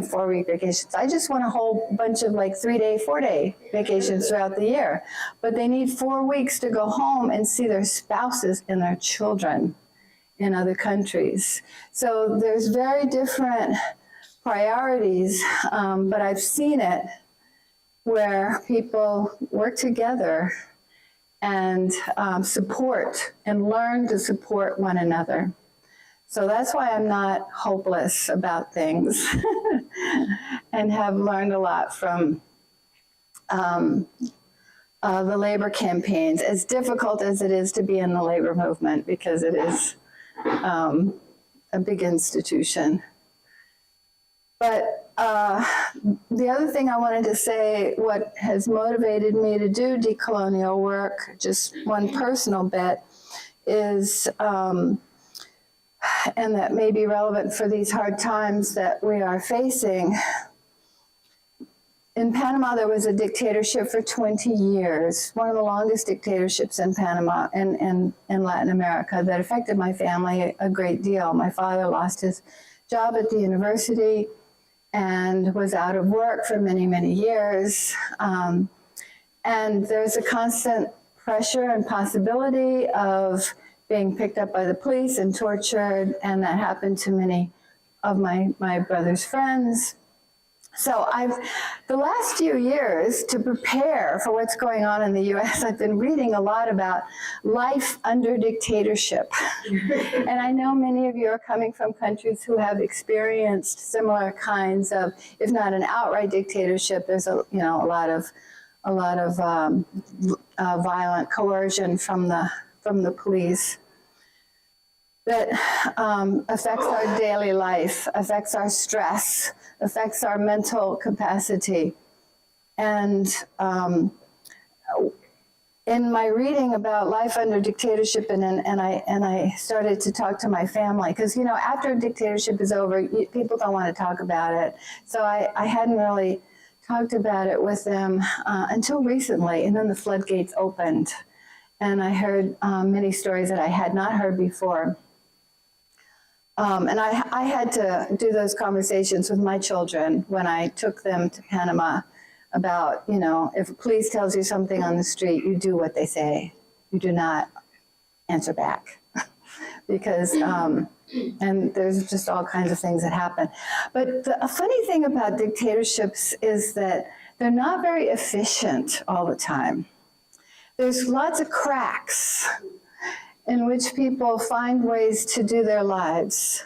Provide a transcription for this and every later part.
wanting 4-week vacations. I just want a whole bunch of like 3-day, 4-day vacations throughout the year. But they need 4 weeks to go home and see their spouses and their children in other countries. So there's very different priorities, but I've seen it where people work together and support and learn to support one another. So that's why I'm not hopeless about things and have learned a lot from the labor campaigns, as difficult as it is to be in the labor movement, because it is a big institution. But the other thing I wanted to say, what has motivated me to do decolonial work, just one personal bit, is, and that may be relevant for these hard times that we are facing. In Panama, there was a dictatorship for 20 years, one of the longest dictatorships in Panama and in Latin America, that affected my family a great deal. My father lost his job at the university and was out of work for many, many years. And there's a constant pressure and possibility of being picked up by the police and tortured, and that happened to many of my brother's friends. So the last few years, to prepare for what's going on in the US, I've been reading a lot about life under dictatorship. And I know many of you are coming from countries who have experienced similar kinds of, if not an outright dictatorship, there's a lot of violent coercion from the police that affects our daily life, affects our stress, affects our mental capacity. And in my reading about life under dictatorship, and I started to talk to my family, because after a dictatorship is over, people don't want to talk about it. So I hadn't really talked about it with them until recently, and then the floodgates opened, and I heard many stories that I had not heard before. And I had to do those conversations with my children when I took them to Panama about, if a police tells you something on the street, you do what they say. You do not answer back. Because, and there's just all kinds of things that happen. But a funny thing about dictatorships is that they're not very efficient all the time. There's lots of cracks in which people find ways to do their lives.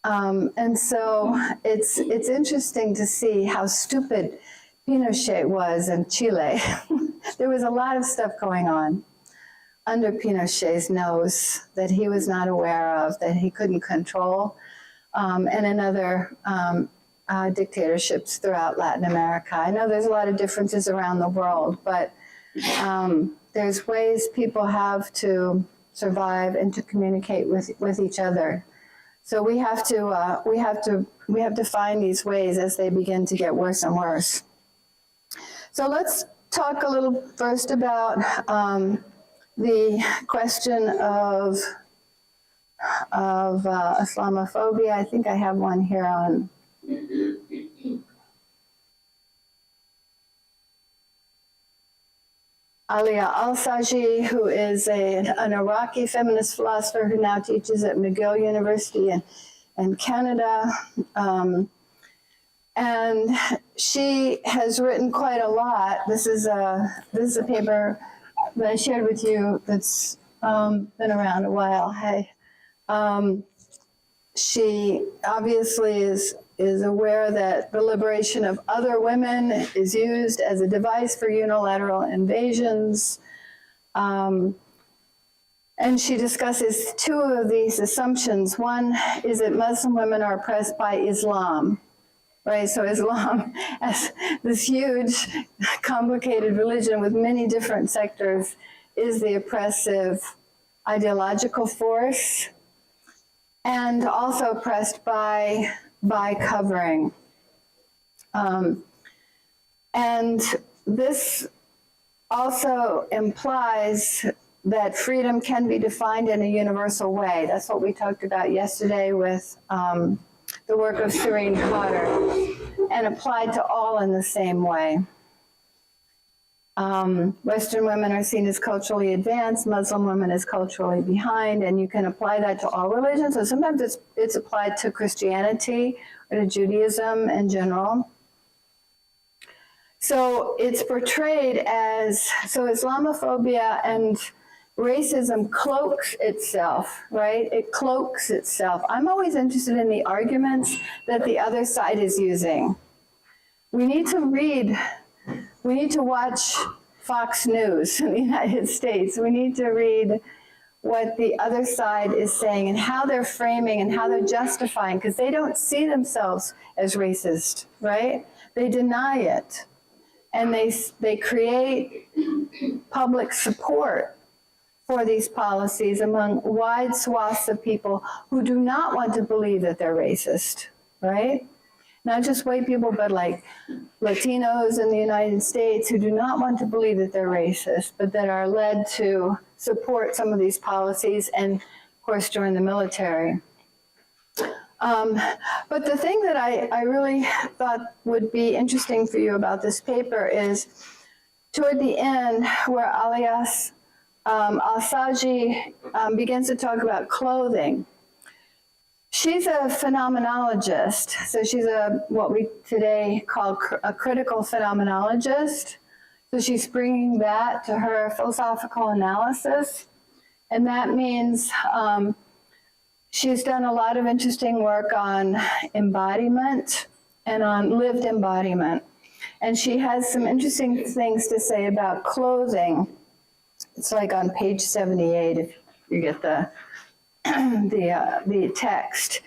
And so it's interesting to see how stupid Pinochet was in Chile. There was a lot of stuff going on under Pinochet's nose that he was not aware of, that he couldn't control, and in other dictatorships throughout Latin America. I know there's a lot of differences around the world, but there's ways people have to survive and to communicate with each other. So we have to find these ways as they begin to get worse and worse. So let's talk a little first about the question of Islamophobia. I think I have one here on. Alia Al-Saji, who is an Iraqi feminist philosopher who now teaches at McGill University in Canada. And she has written quite a lot. This is a paper that I shared with you that's been around a while. Hey, she obviously is aware that the liberation of other women is used as a device for unilateral invasions. And she discusses two of these assumptions. One is that Muslim women are oppressed by Islam, right? So Islam, as this huge, complicated religion with many different sectors, is the oppressive ideological force, and also oppressed by covering. And this also implies that freedom can be defined in a universal way. That's what we talked about yesterday with the work of Serene Cotter, and applied to all in the same way. Western women are seen as culturally advanced, Muslim women as culturally behind, and you can apply that to all religions. So sometimes it's applied to Christianity or to Judaism in general. So it's portrayed as, so Islamophobia and racism cloaks itself, right? It cloaks itself. I'm always interested in the arguments that the other side is using. We need to watch Fox News in the United States. We need to read what the other side is saying and how they're framing and how they're justifying, because they don't see themselves as racist, right? They deny it. And they create public support for these policies among wide swaths of people who do not want to believe that they're racist, right? Not just white people, but like Latinos in the United States who do not want to believe that they're racist, but that are led to support some of these policies and, of course, join the military. But the thing that I really thought would be interesting for you about this paper is toward the end where Alias Al-Saji begins to talk about clothing. She's a phenomenologist, so she's what we today call a critical phenomenologist. So she's bringing that to her philosophical analysis, and that means she's done a lot of interesting work on embodiment and on lived embodiment, and she has some interesting things to say about clothing. It's like on page 78 if you get the text.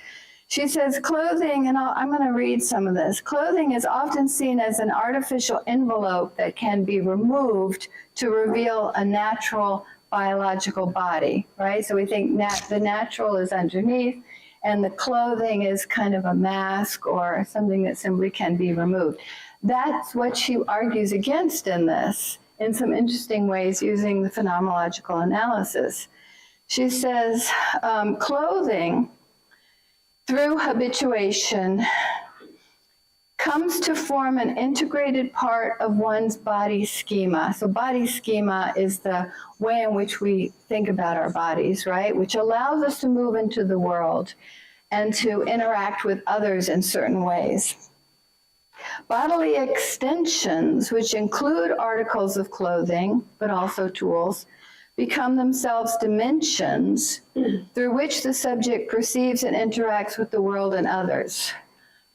She says, clothing, and I'm going to read some of this. Clothing is often seen as an artificial envelope that can be removed to reveal a natural biological body, right? So we think the natural is underneath, and the clothing is kind of a mask or something that simply can be removed. That's what she argues against in this, in some interesting ways, using the phenomenological analysis. She says, clothing, through habituation, comes to form an integrated part of one's body schema. So body schema is the way in which we think about our bodies, right? Which allows us to move into the world and to interact with others in certain ways. Bodily extensions, which include articles of clothing, but also tools, become themselves dimensions through which the subject perceives and interacts with the world and others.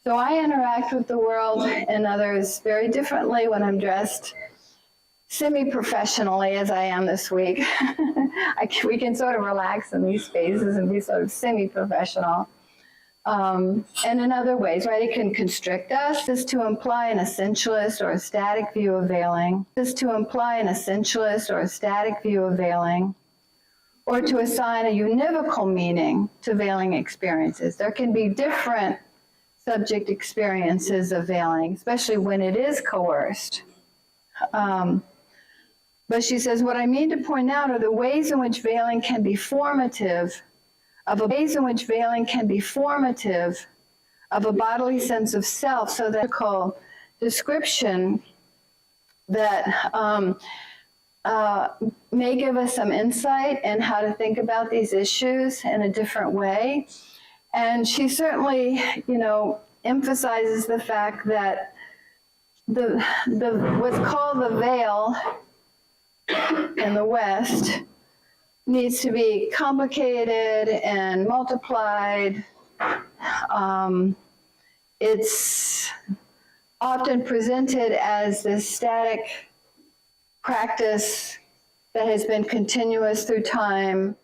So I interact with the world and others very differently when I'm dressed semi-professionally as I am this week. We can sort of relax in these spaces and be sort of semi-professional. And in other ways, right, it can constrict us. This is to imply an essentialist or a static view of veiling. This is to imply an essentialist or a static view of veiling, or to assign a univocal meaning to veiling experiences. There can be different subject experiences of veiling, especially when it is coerced. But she says, what I mean to point out are the ways in which veiling can be formative of a bodily sense of self, so that description that may give us some insight in how to think about these issues in a different way. And she certainly, emphasizes the fact that the what's called the veil in the West needs to be complicated and multiplied. It's often presented as this static practice that has been continuous through time,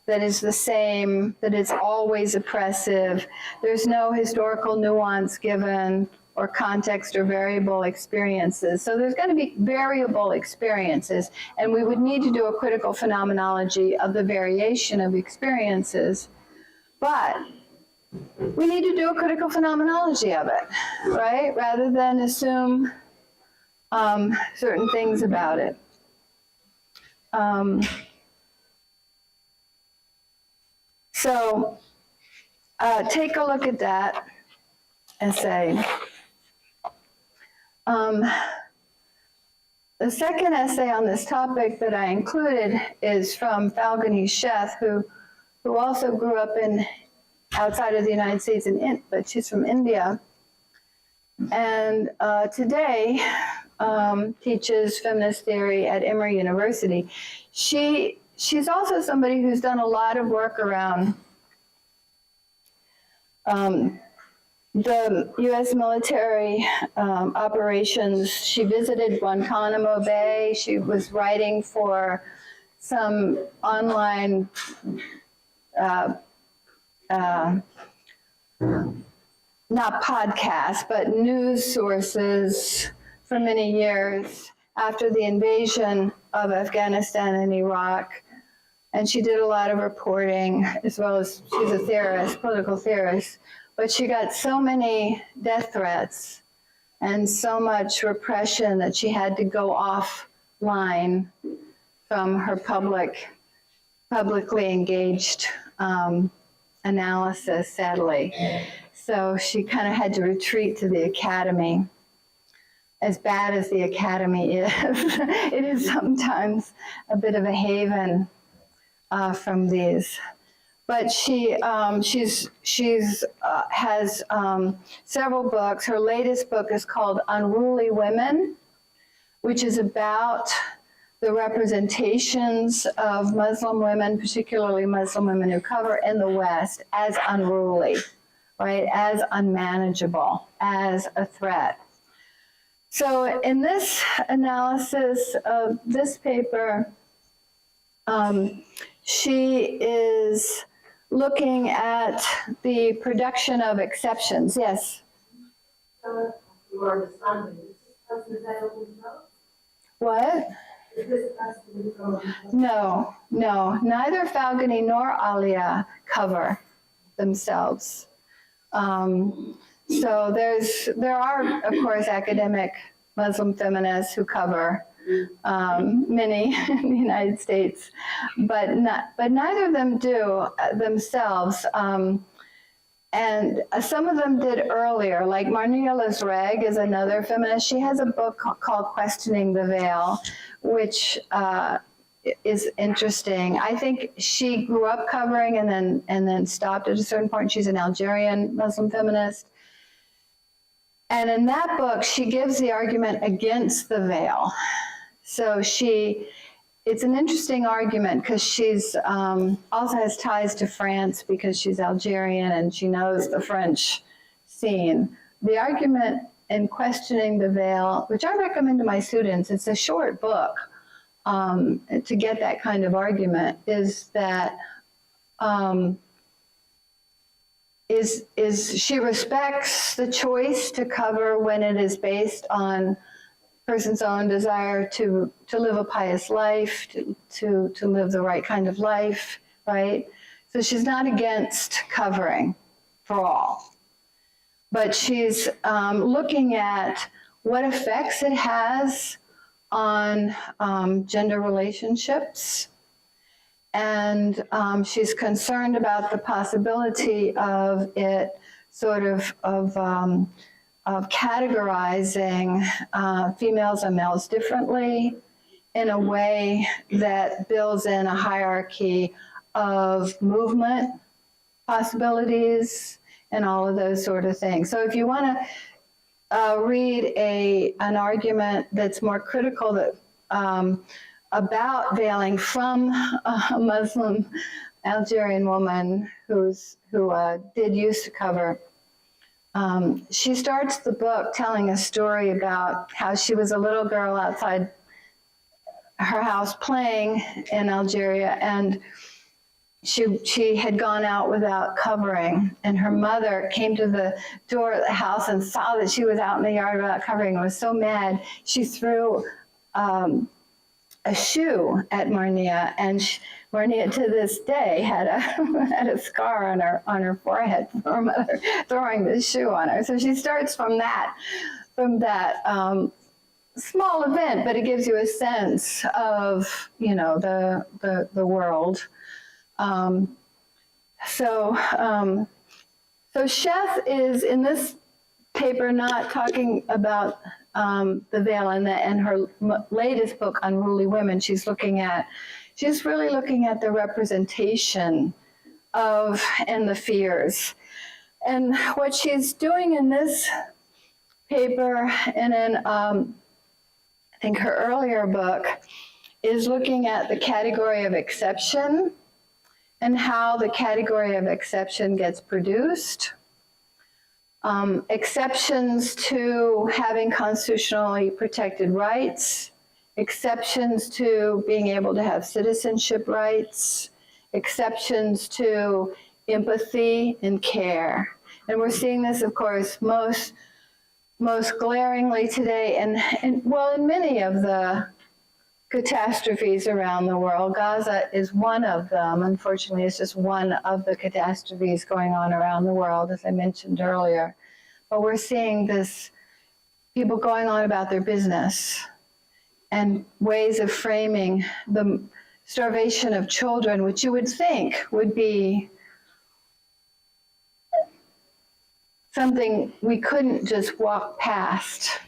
that is the same, that is always oppressive. There's no historical nuance given, or context, or variable experiences. So there's going to be variable experiences, and we would need to do a critical phenomenology of the variation of experiences. But we need to do a critical phenomenology of it, right? Rather than assume certain things about it. So take a look at that. essay. The second essay on this topic that I included is from Falguni Sheth, who also grew up outside of the United States, but she's from India. And today teaches feminist theory at Emory University. She's also somebody who's done a lot of work around the U.S. military operations. She visited Guantanamo Bay. She was writing for some online not podcasts, but news sources for many years after the invasion of Afghanistan and Iraq. And she did a lot of reporting, as well as she's a theorist, political theorist. But she got so many death threats and so much repression that she had to go offline from her publicly engaged analysis, sadly. So she kind of had to retreat to the academy. As bad as the academy is, it is sometimes a bit of a haven from these. But she has several books. Her latest book is called Unruly Women, which is about the representations of Muslim women, particularly Muslim women who cover in the West, as unruly, right, as unmanageable, as a threat. So in this analysis of this paper, she is looking at the production of exceptions. Yes? You are understanding. What? No. Neither Falguni nor Alia cover themselves. So there are, of course, academic Muslim feminists who cover many in the United States, but neither of them do themselves. And some of them did earlier, like Marnia Lazreg is another feminist. She has a book called Questioning the Veil, which is interesting. I think she grew up covering and then stopped at a certain point. She's an Algerian Muslim feminist. And in that book, she gives the argument against the veil. So it's an interesting argument because she's also has ties to France because she's Algerian and she knows the French scene. The argument in Questioning the Veil, which I recommend to my students, it's a short book to get that kind of argument, is that she respects the choice to cover when it is based on person's own desire to live a pious life, to live the right kind of life, right? So she's not against covering for all, but she's looking at what effects it has on gender relationships. And she's concerned about the possibility of it sort of categorizing females and males differently in a way that builds in a hierarchy of movement possibilities and all of those sort of things. So if you want to read an argument that's more critical that about veiling from a Muslim Algerian woman who did used to cover, she starts the book telling a story about how she was a little girl outside her house playing in Algeria, and she had gone out without covering, and her mother came to the door of the house and saw that she was out in the yard without covering and was so mad she threw a shoe at Marnia, and Marnia to this day had a scar on her forehead from her mother throwing the shoe on her. So she starts from that small event, but it gives you a sense of the world. So Sheth is in this paper not talking about the veil and her latest book, Unruly Women. She's really looking at the representation of and the fears. And what she's doing in this paper and in I think her earlier book is looking at the category of exception and how the category of exception gets produced. Exceptions to having constitutionally protected rights, exceptions to being able to have citizenship rights, exceptions to empathy and care. And we're seeing this, of course, most glaringly today and in many of the catastrophes around the world. Gaza is one of them. Unfortunately, it's just one of the catastrophes going on around the world, as I mentioned earlier. But we're seeing this, people going on about their business and ways of framing the starvation of children, which you would think would be something we couldn't just walk past.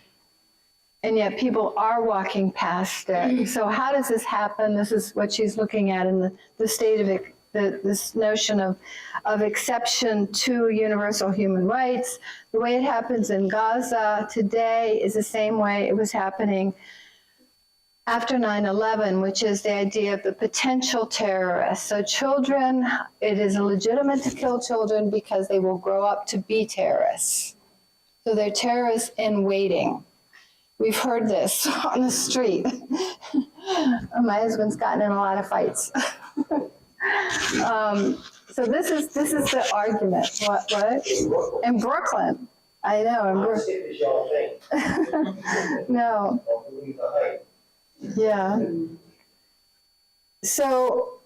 And yet people are walking past it. So how does this happen? This is what she's looking at in the state of it, this notion of exception to universal human rights. The way it happens in Gaza today is the same way it was happening after 9/11, which is the idea of the potential terrorists. So children, it is illegitimate to kill children because they will grow up to be terrorists. So they're terrorists in waiting. We've heard this on the street. My husband's gotten in a lot of fights. So this is the argument. What? In Brooklyn. I know. In Brooklyn. No. Yeah. So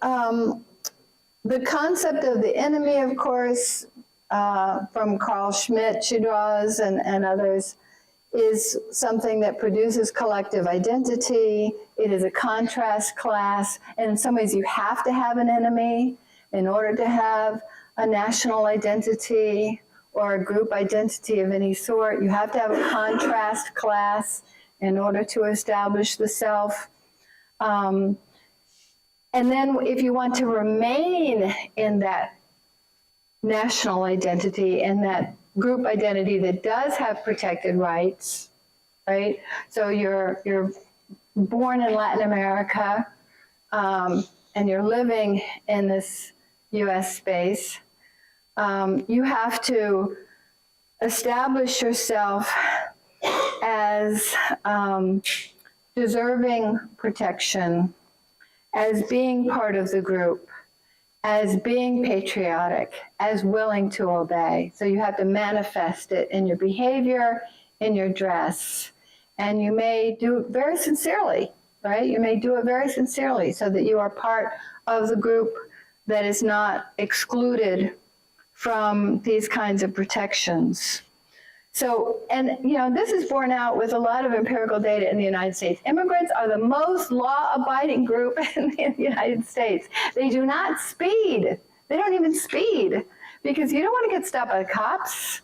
the concept of the enemy, of course, from Carl Schmitt, she draws, and others, is something that produces collective identity. It is a contrast class, and in some ways you have to have an enemy in order to have a national identity or a group identity of any sort. You have to have a contrast class in order to establish the self. And then if you want to remain in that national identity and that group identity that does have protected rights, right? So you're born in Latin America and you're living in this US space, you have to establish yourself as deserving protection, as being part of the group, as being patriotic, as willing to obey. So you have to manifest it in your behavior, in your dress, and you may do it very sincerely, right? You may do it very sincerely so that you are part of the group that is not excluded from these kinds of protections. So, and this is borne out with a lot of empirical data in the United States. Immigrants are the most law-abiding group in the United States. They do not speed. They don't even speed because you don't want to get stopped by the cops.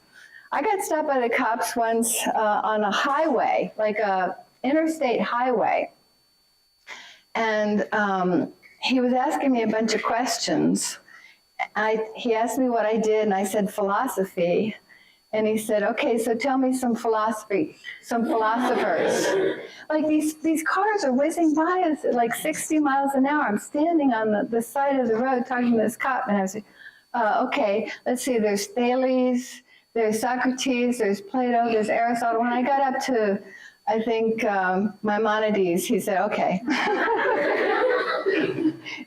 I got stopped by the cops once on a highway, like a interstate highway. And he was asking me a bunch of questions. He asked me what I did, and I said philosophy. And he said, okay, so tell me some philosophers. Like these cars are whizzing by us at like 60 miles an hour. I'm standing on the side of the road talking to this cop, and I was like, okay, let's see, there's Thales, there's Socrates, there's Plato, there's Aristotle. When I got up to, I think, Maimonides, he said, okay.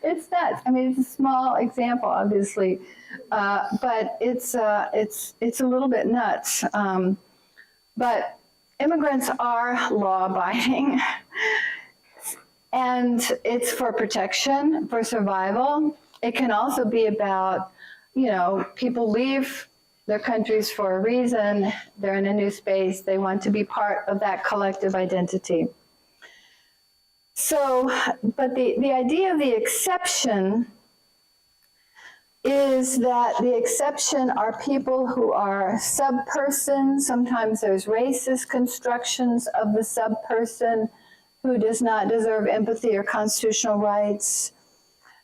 It's nuts. I mean, it's a small example, obviously, but it's a little bit nuts. But immigrants are law-abiding, and it's for protection, for survival. It can also be about, people leave their countries for a reason. They're in a new space. They want to be part of that collective identity. So, but the idea of the exception is that the exception are people who are subperson. Sometimes there's racist constructions of the subperson who does not deserve empathy or constitutional rights.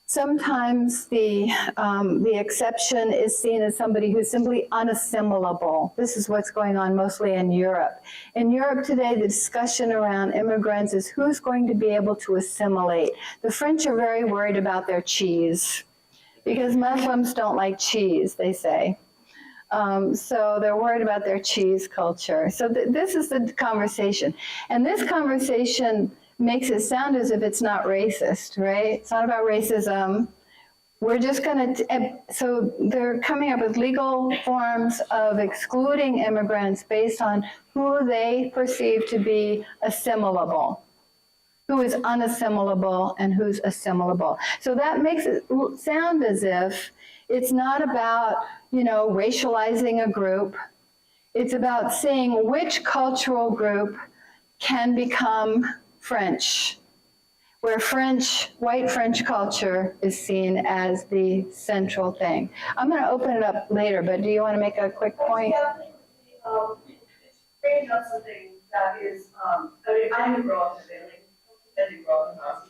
Sometimes the exception is seen as somebody who's simply unassimilable. This is what's going on mostly in Europe. In Europe today, the discussion around immigrants is who's going to be able to assimilate. The French are very worried about their cheese because Muslims don't like cheese, they say. So they're worried about their cheese culture. So this is the conversation. And this conversation makes it sound as if it's not racist, right? It's not about racism. We're just going to, so they're coming up with legal forms of excluding immigrants based on who they perceive to be assimilable, who is unassimilable and who's assimilable. So that makes it sound as if it's not about, racializing a group. It's about seeing which cultural group can become French, where white French culture is seen as the central thing. I'm going to open it up later, but do you want to make a quick point? It's bringing up something that is, I didn't grow up in Italy. I didn't grow up in Nazi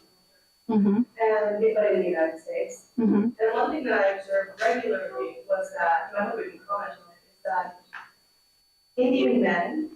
culture. But in the United States. And one thing that I observed regularly was that, and I hope we can comment on it, is that Indian men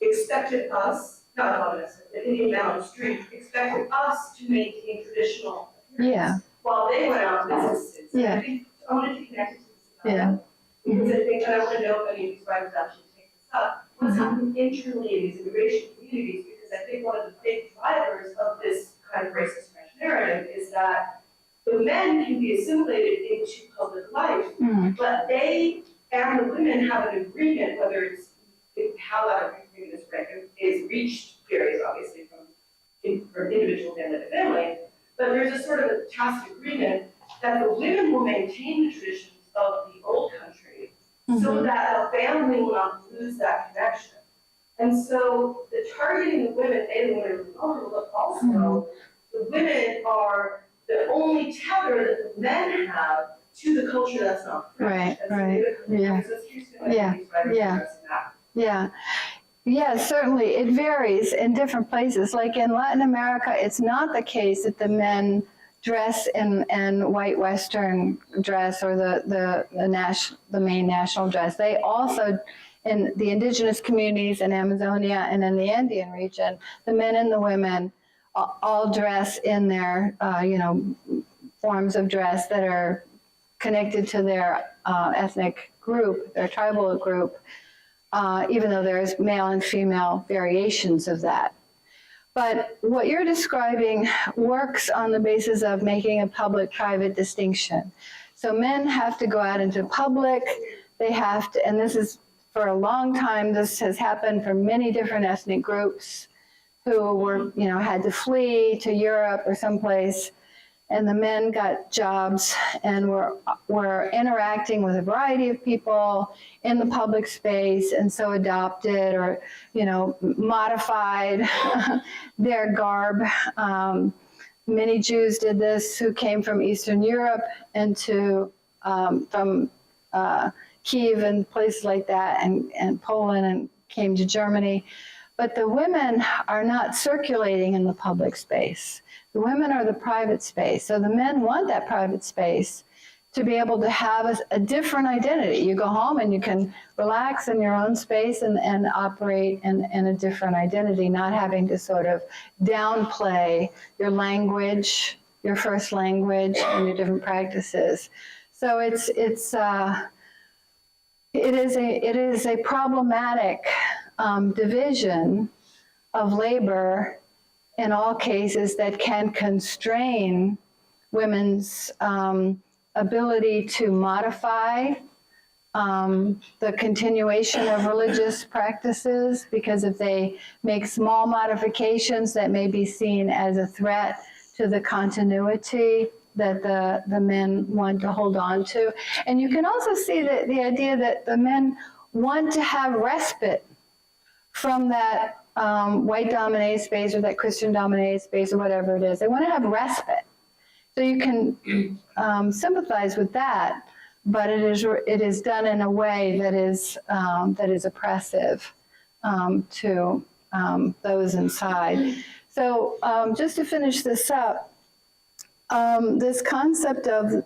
expected us, not about us, but Indian men on the street expected us to maintain traditional appearance while they went out businesses. And I think I wanted to connect it to this because I think, and I want to know if any of these writers actually take this up, what's happening internally in these immigration communities, because I think one of the big drivers of this kind of racist French narrative is that the men can be assimilated into public life, but they and the women have an agreement, whether it's how that agreement is reached varies obviously from individual family to family, but there's a sort of a tacit agreement that the women will maintain the traditions of the old country so that a family will not lose that connection. And so the targeting the women, the women are vulnerable, but also the women are the only tether that the men have to the culture that's not French. Yeah, certainly. It varies in different places. Like in Latin America, it's not the case that the men dress in white Western dress or the main national dress. They also, in the indigenous communities in Amazonia and in the Andean region, the men and the women all dress in their, forms of dress that are connected to their ethnic group, their tribal group, even though there's male and female variations of that. But what you're describing works on the basis of making a public-private distinction. So men have to go out into public, they have to, and this is for a long time, this has happened for many different ethnic groups who were, had to flee to Europe or someplace, and the men got jobs and were interacting with a variety of people in the public space, and so adopted or, modified their garb. Many Jews did this who came from Eastern Europe and from Kiev and places like that, and Poland, and came to Germany. But the women are not circulating in the public space. The women are the private space. So the men want that private space to be able to have a different identity. You go home and you can relax in your own space and operate in a different identity, not having to sort of downplay your language, your first language, and your different practices. So it is a problematic division of labor in all cases that can constrain women's ability to modify the continuation of religious practices, because if they make small modifications that may be seen as a threat to the continuity that the men want to hold on to. And you can also see the idea that the men want to have respite from that white-dominated space or that Christian-dominated space or whatever it is. They want to have respite. So you can sympathize with that. but it is done in a way that is oppressive to those inside. So just to finish this up, this concept of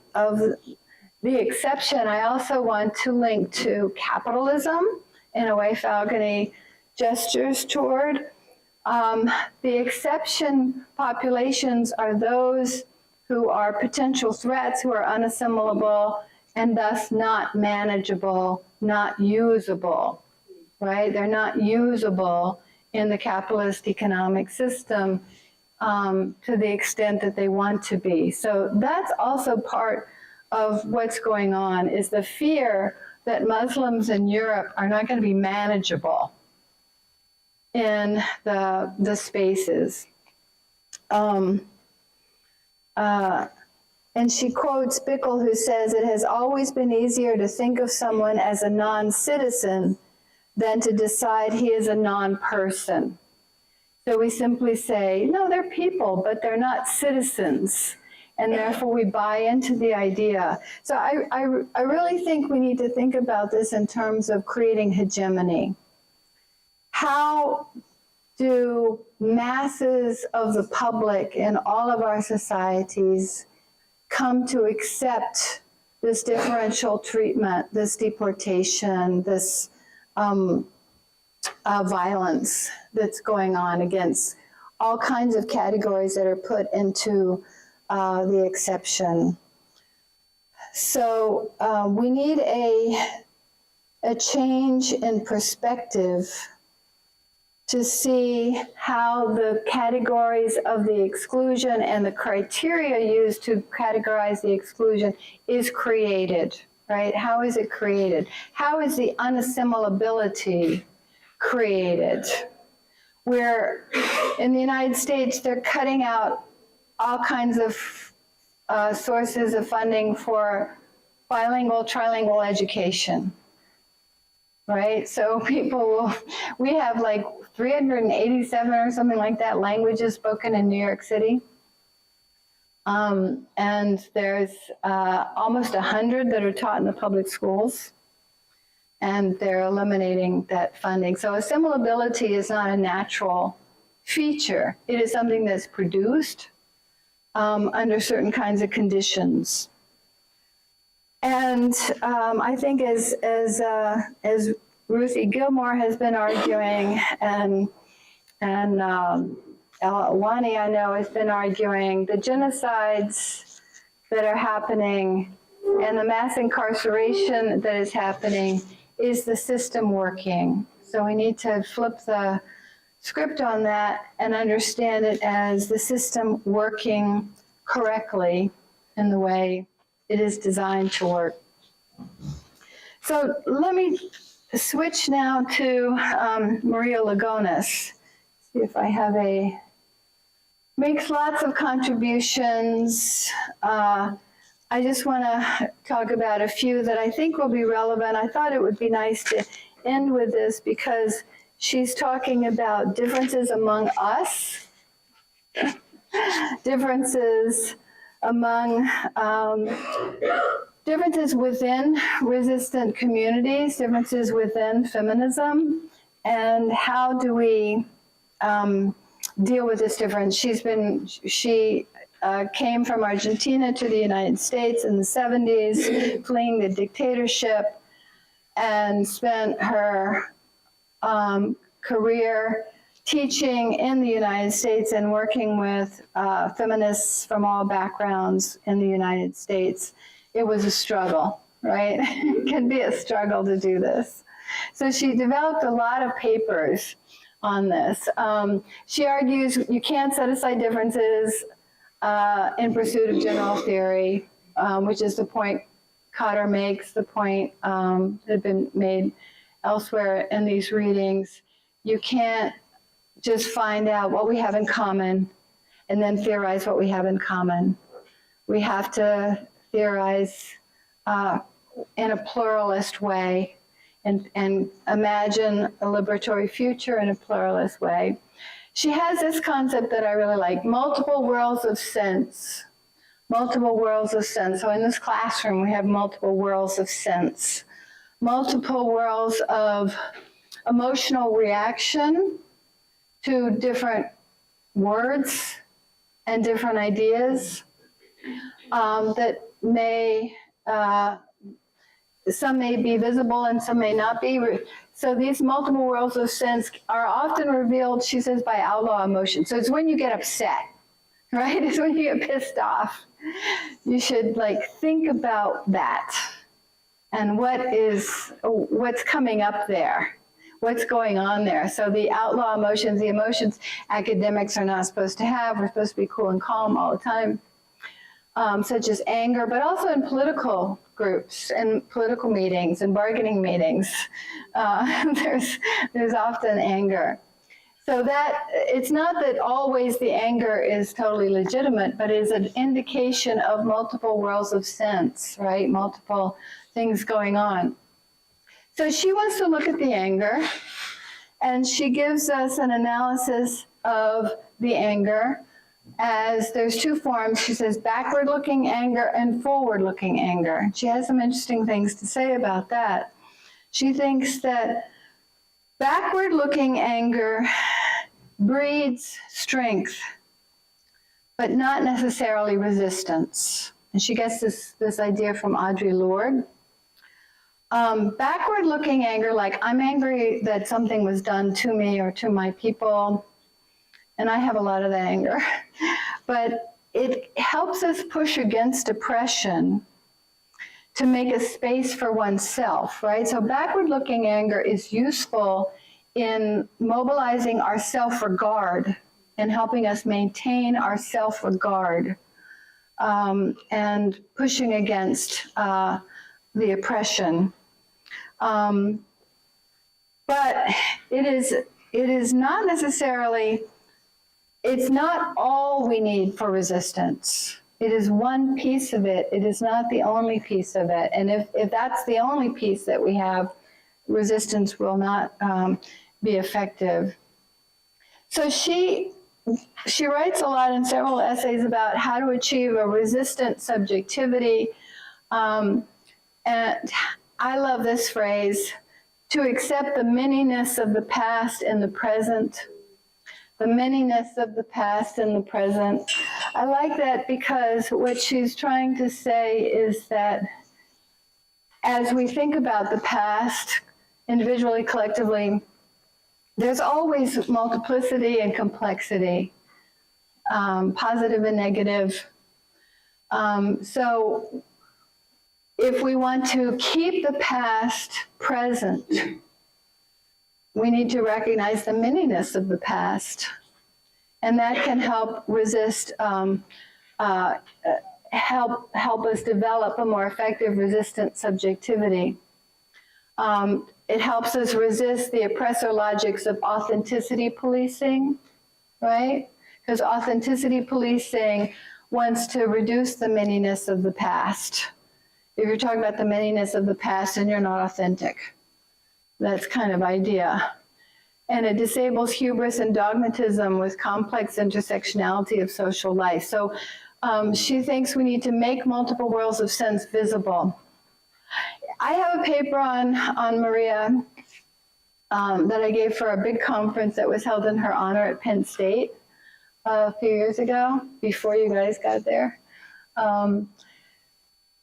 the exception, I also want to link to capitalism in a way Falcone gestures toward. The exception populations are those who are potential threats, who are unassimilable, and thus not manageable, not usable, right? They're not usable in the capitalist economic system to the extent that they want to be. So that's also part of what's going on, is the fear that Muslims in Europe are not going to be manageable in the spaces. And she quotes Bickle, who says, "It has always been easier to think of someone as a non-citizen than to decide he is a non-person. So we simply say, no, they're people, but they're not citizens. And therefore we buy into the idea." So I really think we need to think about this in terms of creating hegemony. How do masses of the public in all of our societies come to accept this differential treatment, this deportation, this violence that's going on against all kinds of categories that are put into the exception? So we need a change in perspective to see how the categories of the exclusion and the criteria used to categorize the exclusion is created, right? How is it created? How is the unassimilability created? Where in the United States, they're cutting out all kinds of sources of funding for bilingual, trilingual education, right? So we have like 387 or something like that languages spoken in New York City. And there's almost 100 that are taught in the public schools, and they're eliminating that funding. So assimilability is not a natural feature. It is something that's produced under certain kinds of conditions. And I think as Ruthie Gilmore has been arguing, and Ella Awani, I know, has been arguing, the genocides that are happening and the mass incarceration that is happening is the system working. So we need to flip the script on that and understand it as the system working correctly in the way it is designed to work. So let me switch now to Maria Lugones. See if I have makes lots of contributions. I just want to talk about a few that I think will be relevant. I thought it would be nice to end with this because she's talking about differences among us, differences among differences within resistant communities, differences within feminism, and how do we deal with this difference. She came from Argentina to the United States in the 70s, fleeing the dictatorship, and spent her career teaching in the United States and working with feminists from all backgrounds in the United States. It was a struggle, right? It can be a struggle to do this. So she developed a lot of papers on this. She argues you can't set aside differences in pursuit of general theory, which is the point Cotter makes, the point that had been made elsewhere in these readings. You can't just find out what we have in common and then theorize what we have in common. We have to theorize in a pluralist way and imagine a liberatory future in a pluralist way. She has this concept that I really like, multiple worlds of sense. Multiple worlds of sense. So in this classroom, we have multiple worlds of sense, multiple worlds of emotional reaction to different words and different ideas that may, some may be visible and some may not be. So these multiple worlds of sense are often revealed, she says, by outlaw emotion. So it's when you get upset, right? It's when you get pissed off. You should think about that and what's coming up there, what's going on there. So the outlaw emotions, the emotions academics are not supposed to have, we're supposed to be cool and calm all the time, such as anger, but also in political groups and political meetings and bargaining meetings, there's often anger. So that it's not that always the anger is totally legitimate, but is an indication of multiple worlds of sense, right? Multiple things going on. So she wants to look at the anger, and she gives us an analysis of the anger as there's two forms. She says backward-looking anger and forward-looking anger. She has some interesting things to say about that. She thinks that backward-looking anger breeds strength, but not necessarily resistance. And she gets this idea from Audre Lorde. Backward-looking anger, like I'm angry that something was done to me or to my people, and I have a lot of that anger, but it helps us push against oppression to make a space for oneself, right? So backward-looking anger is useful in mobilizing our self-regard and helping us maintain our self-regard and pushing against the oppression. But it is not necessarily, it's not all we need for resistance. It is one piece of it. It is not the only piece of it. And if that's the only piece that we have, resistance will not be effective. So she writes a lot in several essays about how to achieve a resistant subjectivity. And I love this phrase, to accept the manyness of the past in the present. The manyness of the past in the present. I like that because what she's trying to say is that as we think about the past, individually, collectively, there's always multiplicity and complexity, positive and negative. So if we want to keep the past present, we need to recognize the manyness of the past. And that can help resist, help us develop a more effective resistant subjectivity. It helps us resist the oppressor logics of authenticity policing, right? Because authenticity policing wants to reduce the manyness of the past. If you're talking about the manyness of the past, then you're not authentic. That's kind of idea. And it disables hubris and dogmatism with complex intersectionality of social life. So she thinks we need to make multiple worlds of sense visible. I have a paper on Maria that I gave for a big conference that was held in her honor at Penn State a few years ago, before you guys got there. And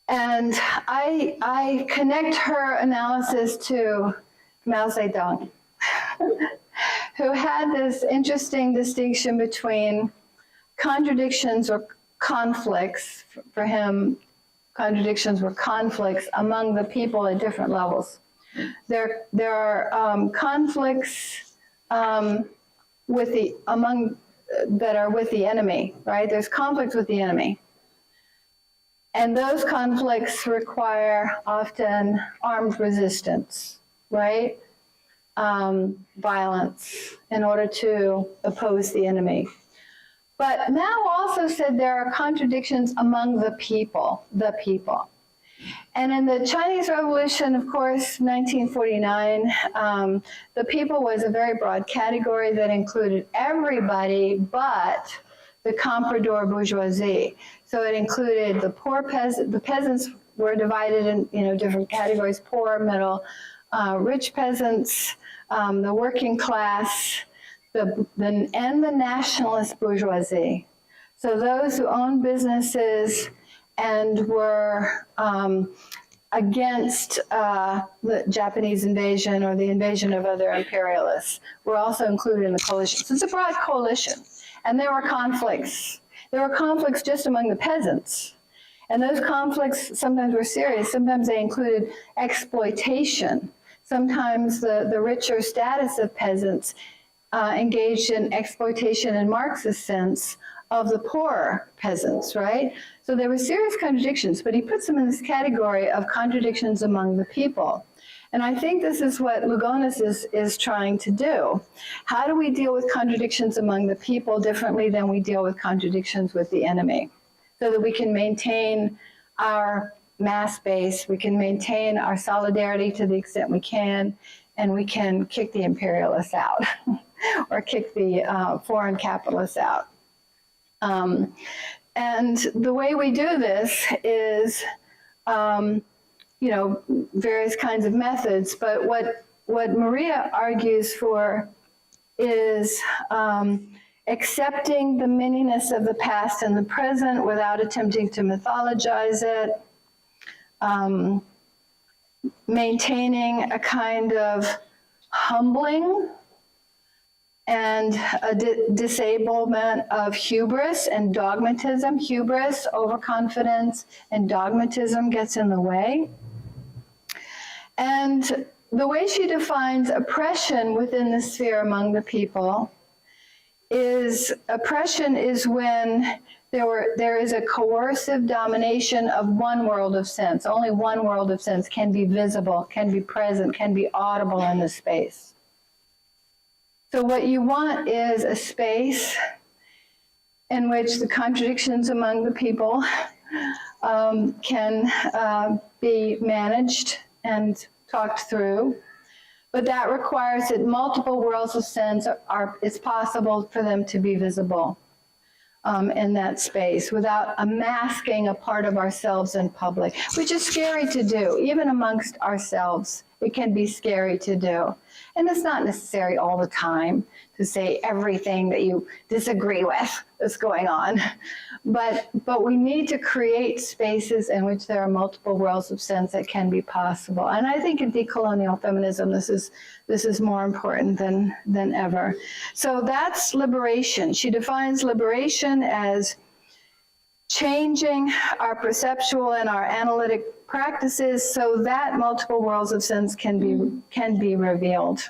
I connect her analysis to Mao Zedong, who had this interesting distinction between contradictions or conflicts. For him, contradictions were conflicts among the people at different levels. There are conflicts that are with the enemy, right? There's conflicts with the enemy. And those conflicts require often armed resistance, right? Violence in order to oppose the enemy. But Mao also said there are contradictions among the people. And in the Chinese Revolution, of course, 1949, the people was a very broad category that included everybody but the comprador bourgeoisie. So it included the poor the peasants were divided in different categories: poor, middle, rich peasants, the working class, and the nationalist bourgeoisie. So those who owned businesses and were against the Japanese invasion or the invasion of other imperialists were also included in the coalition. So it's a broad coalition. And there were conflicts. There were conflicts just among the peasants. And those conflicts sometimes were serious. Sometimes they included exploitation. Sometimes the richer status of peasants engaged in exploitation in Marxist sense of the poorer peasants, right? So there were serious contradictions, but he puts them in this category of contradictions among the people. And I think this is what Lugones is trying to do. How do we deal with contradictions among the people differently than we deal with contradictions with the enemy? So that we can maintain our mass base, we can maintain our solidarity to the extent we can, and we can kick the imperialists out or kick the foreign capitalists out. And the way we do this is, various kinds of methods. But what Maria argues for is accepting the meaningness of the past and the present without attempting to mythologize it, maintaining a kind of humbling and a disablement of hubris and dogmatism. Hubris, overconfidence, and dogmatism gets in the way. And the way she defines oppression within the sphere among the people is oppression is when there is a coercive domination of one world of sense. Only one world of sense can be visible, can be present, can be audible in the space. So what you want is a space in which the contradictions among the people can be managed and talked through. But that requires that multiple worlds of sense it's possible for them to be visible in that space without masking a part of ourselves in public, which is scary to do. Even amongst ourselves, it can be scary to do. And it's not necessary all the time to say everything that you disagree with that's going on. But we need to create spaces in which there are multiple worlds of sense that can be possible. And I think in decolonial feminism, this is more important than ever. So that's liberation. She defines liberation as changing our perceptual and our analytic practices so that multiple worlds of sense can be revealed.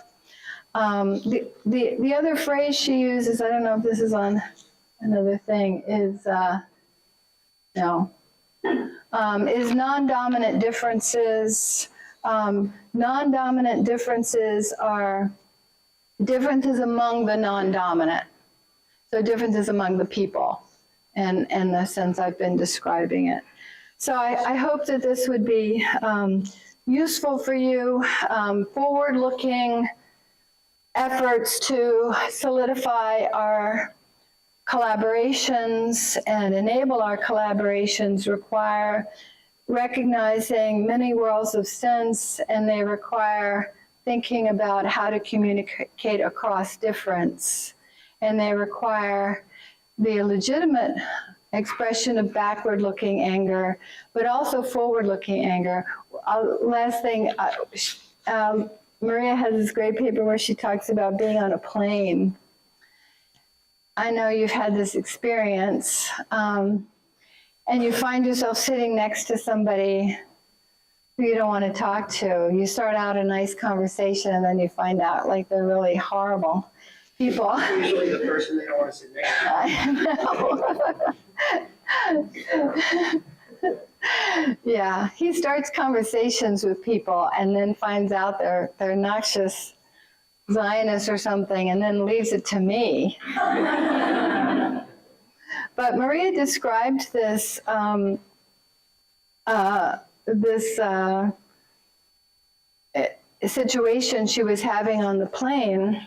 The other phrase she uses, I don't know if this is on another thing, is non-dominant differences. Non-dominant differences are differences among the non-dominant. So differences among the people, and the sense I've been describing it. So I hope that this would be useful for you, forward-looking efforts to solidify our collaborations and enable our collaborations require recognizing many worlds of sense, and they require thinking about how to communicate across difference. And they require the legitimate expression of backward-looking anger, but also forward-looking anger. Last thing, Maria has this great paper where she talks about being on a plane. I know you've had this experience, and you find yourself sitting next to somebody who you don't want to talk to. You start out a nice conversation, and then you find out like they're really horrible people. Usually the person they don't want to sit next to. I know. Yeah, he starts conversations with people and then finds out they're noxious Zionists or something, and then leaves it to me. But Maria described this situation she was having on the plane,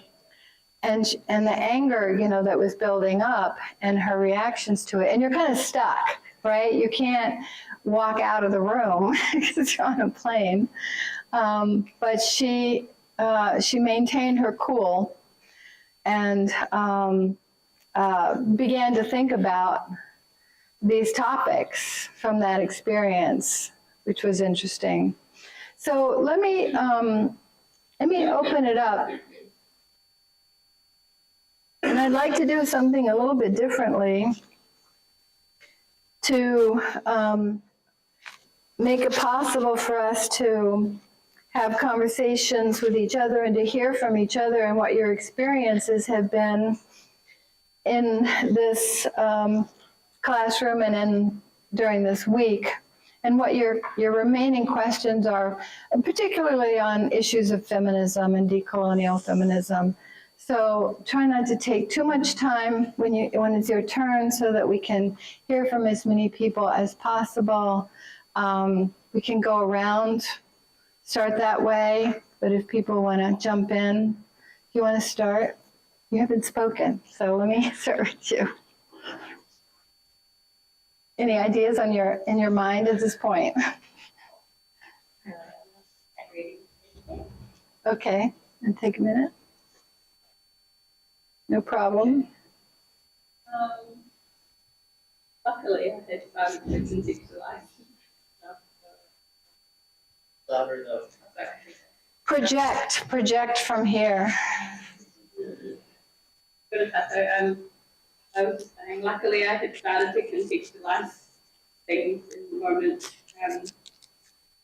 and the anger, you know, that was building up and her reactions to it. And you're kind of stuck, right? You can't walk out of the room because you're on a plane. But she maintained her cool and began to think about these topics from that experience, which was interesting. So let me open it up. And I'd like to do something a little bit differently to make it possible for us to have conversations with each other and to hear from each other and what your experiences have been in this classroom and during this week, and what your remaining questions are, particularly on issues of feminism and decolonial feminism. So try not to take too much time when it's your turn so that we can hear from as many people as possible. We can go around, start that way, but if people want to jump in, if you want to start, you haven't spoken, so let me start with you. Any ideas in your mind at this point? Okay, and take a minute. No problem. Luckily, I had contextualized stuff. Louder though. Project from here. I was just saying, luckily I had started to contextualize things in the moment.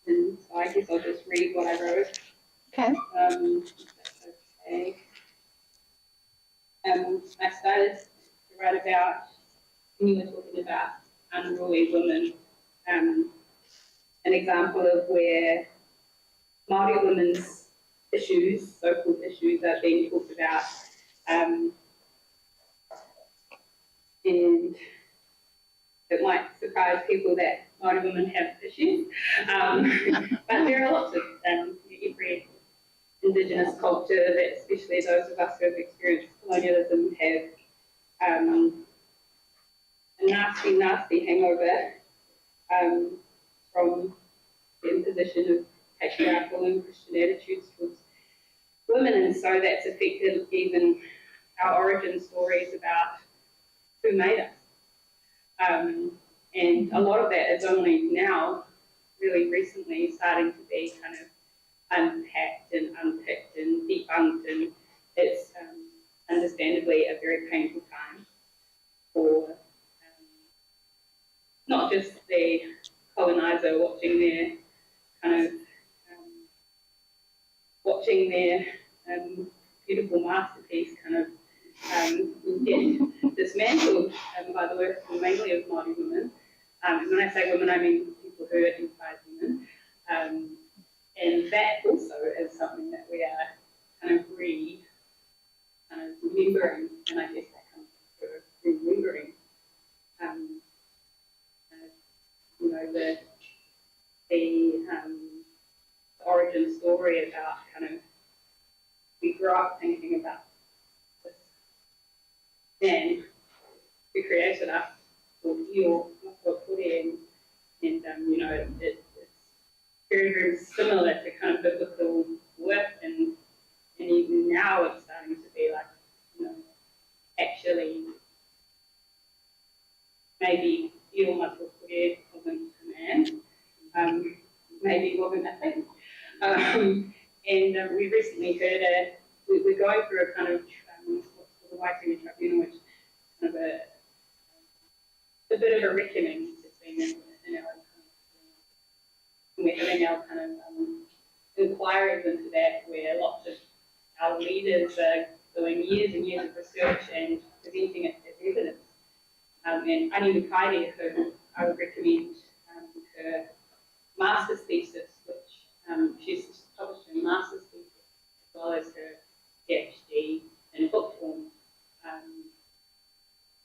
And so I guess I'll just read what I wrote. Okay. If that's okay. I started to write about, when you were talking about unruly women, an example of where Māori women's issues, so-called issues, are being talked about. And it might surprise people that Māori women have issues, but there are lots of every Indigenous culture, that especially those of us who have experienced colonialism, have a nasty, nasty hangover from the imposition of patriarchal and Christian attitudes towards women, and so that's affected even our origin stories about who made us. And a lot of that is only now, really recently, starting to be kind of unpacked and unpicked and debunked, and it's understandably a very painful time for not just the colonizer watching their kind of watching their beautiful masterpiece kind of get dismantled by the work mainly of Māori women. And when I say women, I mean people who identify as women. And that also is something that we are kind of remembering, and I guess that comes from remembering, you know, the origin story about kind of, we grew up thinking about this man who created us, or you, and you know, it's very, very similar to kind of biblical work, and even now it's starting to be like, you know, actually maybe you wasn't a man, maybe wasn't a thing. And we recently heard we're going through a kind of what's called the Waitangi Tribunal, which is kind of a bit of a reckoning between in our we're having our kind of inquiries into that, where lots of our leaders are doing years and years of research and presenting it as evidence. And Ani Mukaide, who I would recommend her master's thesis, which she's published her master's thesis as well as her PhD in book form,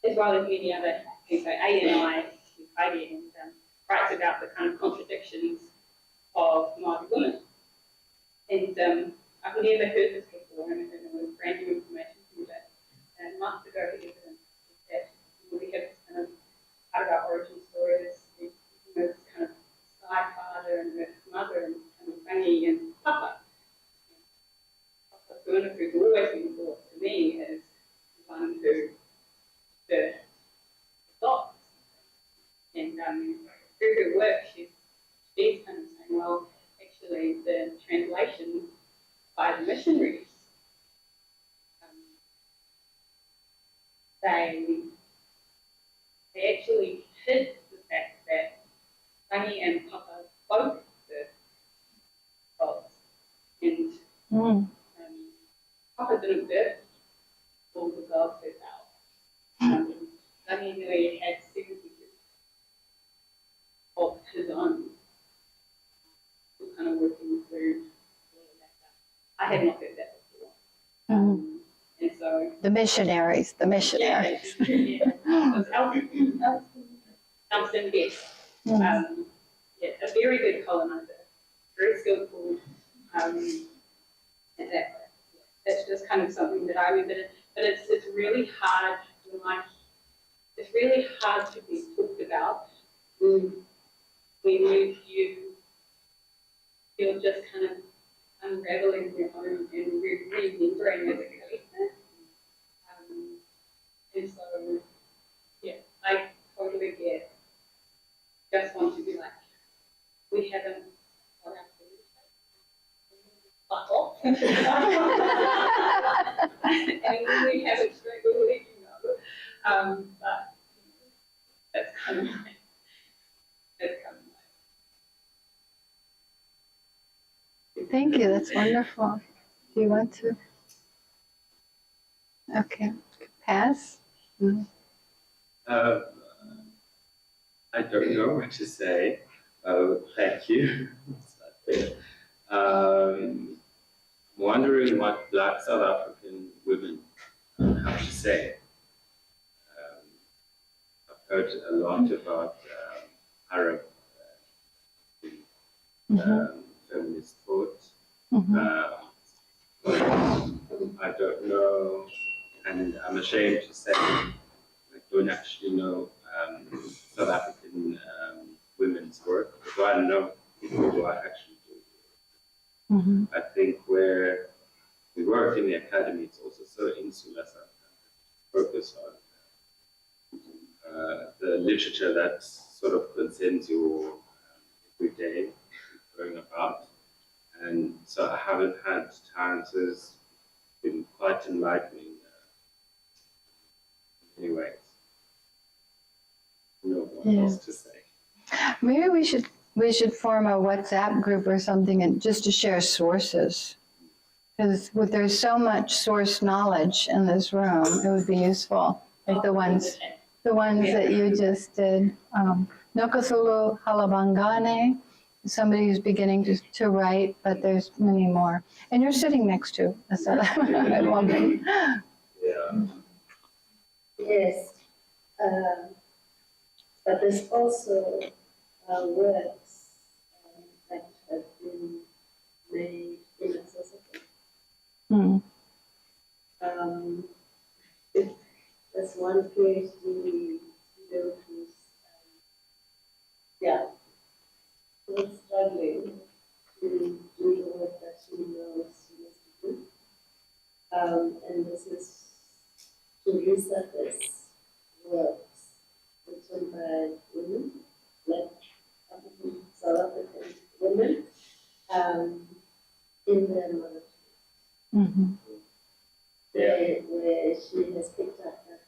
as well as many other things. So ANI Mukaide, and writes about the kind of contradictions of Māori women. And I've never heard this before, and it was brand new information to me. through her work, she's kind of saying, well, actually, the translation by the missionaries, they actually hid the fact that Rangi and Papa both were gods, and Papa didn't birth all the gods herself. Rangi really had 70 of his own, kind of working through all of that stuff. I had not heard that before. And so The missionaries. yeah, it was Elston Best. Yeah, a very good colonizer, very skillful. And that's just kind of something that I remember. But it's really hard, it's really hard to be talked about when you're just kind of unraveling your own and remembering as a collector. And so, yeah, I totally get. Just want to be like, we haven't got our food. Fuck off. And when we have it straight, we'll let you know. But that's kind of my. Thank you. That's wonderful. Do you want to? Okay. Pass. I don't know what to say. Thank you. I'm wondering what Black South African women have to say. I've heard a lot about Arab feminist thought. I don't know, and I'm ashamed to say I don't actually know South African women's work, although I know people who are actually doing it. I think where we work in the academy, it's also so insular, focus on the literature that sort of concerns your everyday going about. And so I haven't had time, so it's been quite enlightening in many ways. No one else to say. Maybe we should form a WhatsApp group or something, and just to share sources, because there's so much source knowledge in this room. It would be useful, like the ones that you just did. Nokosulu Halabangane, somebody who's beginning to write, but there's many more. And you're sitting next to a South African woman. Yeah. Yes. But there's also works that have been made in accessible. There's one PhD student who's was struggling to do the work that she knows she needs to do. And this is to resurface works written by women, like South African women, in their mother tongue. Where she has picked up that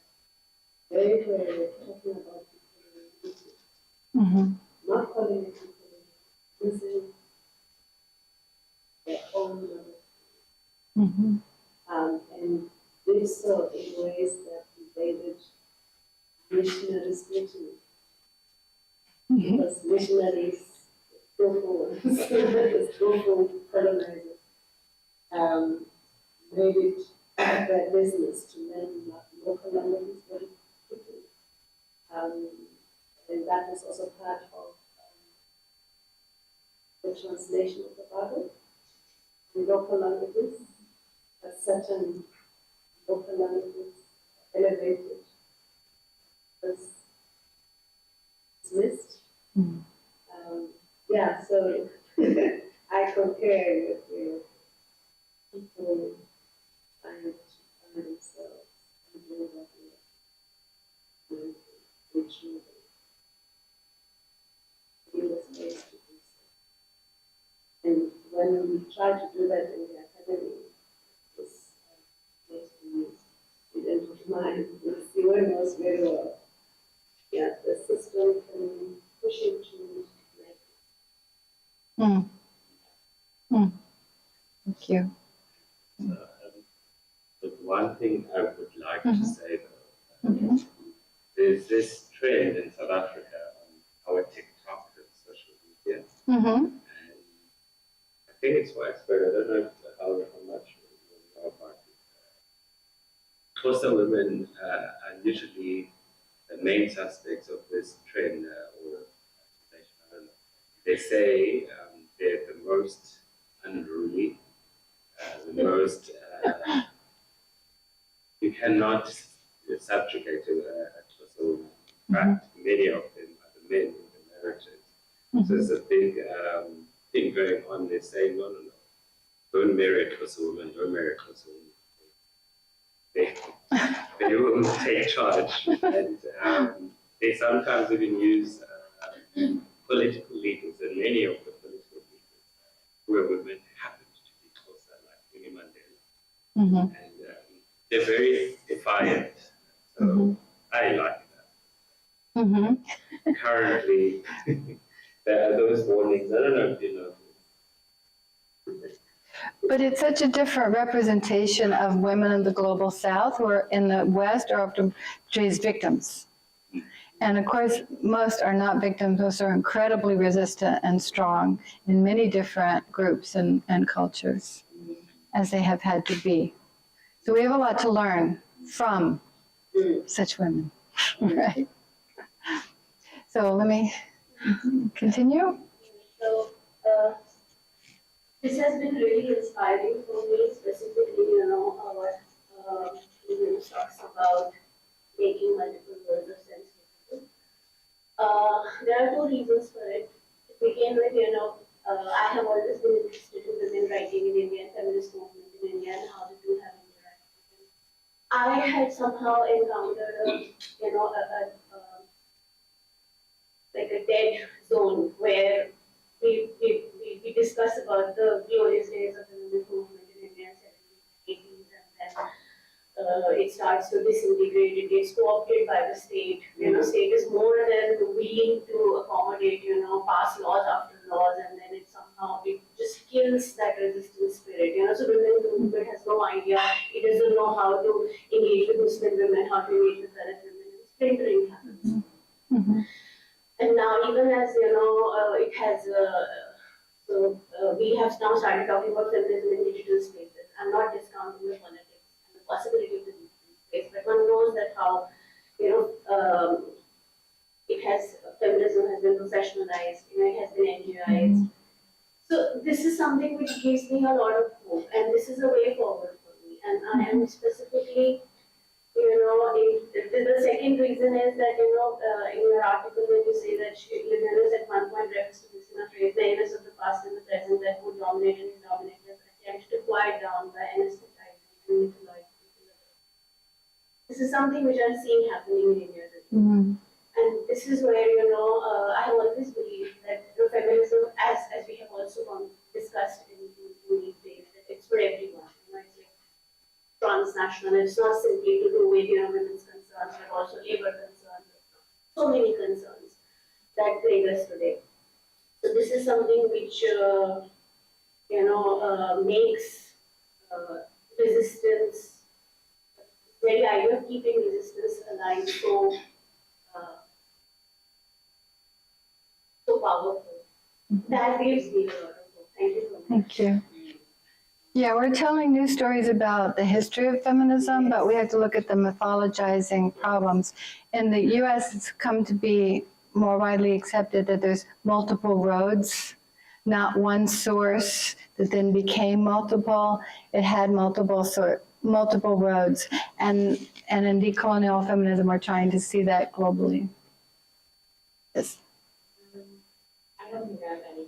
very clearly talking about people, not calling it people, using their own mother tongue. And did so in ways that invaded missionary scrutiny. Because missionaries, skillful colonizers, made it their business to learn local languages very quickly. And that is also part of the translation of the Bible in local languages. A certain local languages elevated, was dismissed. So I compare with where people find themselves and know that they truly. we try to do that in the academy. It's close to me, student of mine, Siwa knows very well. Yeah, the system can push you to like. Mm. Mm. Thank you. But one thing I would like to say though, Mhm. there's this trend in South Africa on our TikTok and social media, Mm-hmm. and I think it's widespread. I don't know how much you know about it. Xhosa women are usually the main suspects of this trend or accusation. I don't know. They say they're the most unruly, the most. You cannot subjugate a Xhosa woman. In fact, many of them are the men in the narratives. So there's a big thing going on. They're saying, no, don't marry a Xhosa woman, don't marry a Xhosa woman. They will take charge. And they sometimes even use political leaders, and many of the political leaders who are women happen to be Xhosa, like Winnie Mandela. Mm-hmm. And they're very defiant. So I like that. Mm-hmm. Currently, there are those warnings. I don't know if you know. But it's such a different representation of women in the global south, who are in the West are often portrayed as victims. And of course, most are not victims. Most are incredibly resistant and strong in many different groups and cultures, as they have had to be. So we have a lot to learn from such women, right? So let me continue. So, this has been really inspiring for me, specifically, what talks about making multiple worlds of sense. There are two reasons for it. To begin with, I have always been interested in women writing in India, feminist movement in India, and how the two have interacted. I had somehow encountered like a dead zone where we discuss about the glorious days of the women's movement in India in the 70s, 80s, and then it starts to disintegrate. It gets co-opted by the state. State is more than willing to accommodate, pass laws after laws, and then it just kills that resistance spirit. So women's movement has no idea. It doesn't know how to engage with Muslim women, how to engage with Dalit women. And splintering happens. Mm-hmm. And now, even as it has, we have now started talking about feminism in digital spaces. I'm not discounting the politics and the possibility of the digital space, but one knows that how, feminism has been professionalized, it has been NGOized. So this is something which gives me a lot of hope, and this is a way forward for me. And I am specifically, the second reason is that, in your article when you say that there is at one point reference to this in a phrase, the illness of the past and the present that would dominate and is dominated, attempt to quiet down by anesthetizing and mythologizing. This is something which I'm seeing happening in India today. Mm-hmm. And this is where, I have always believed that feminism, as we have also discussed in these days, that it's for everyone. It's like transnational. It's not simply to do with women's concerns, but also labor concerns. So many concerns that plague us today. So this is something which makes resistance, the very idea of keeping resistance alive so powerful. That gives me a lot of hope. Thank you so much. Thank you. Yeah, we're telling new stories about the history of feminism, but we have to look at the mythologizing problems. In the U.S., it's come to be more widely accepted that there's multiple roads, not one source that then became multiple. It had multiple roads. And in decolonial feminism, we're trying to see that globally. Yes. I don't think I have any.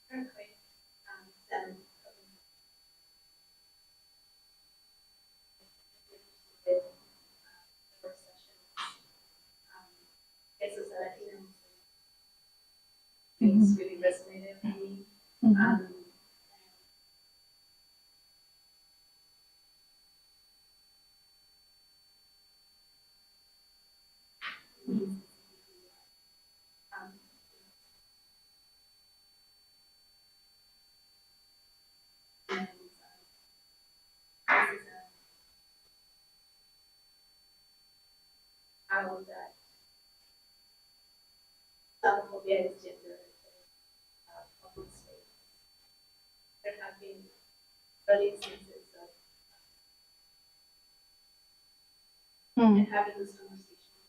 Very quick, Sam. Session. It's a Latina Muslim. things really resonated for me. How that Islamophobia is gender public space. There have been early instances of and having this conversation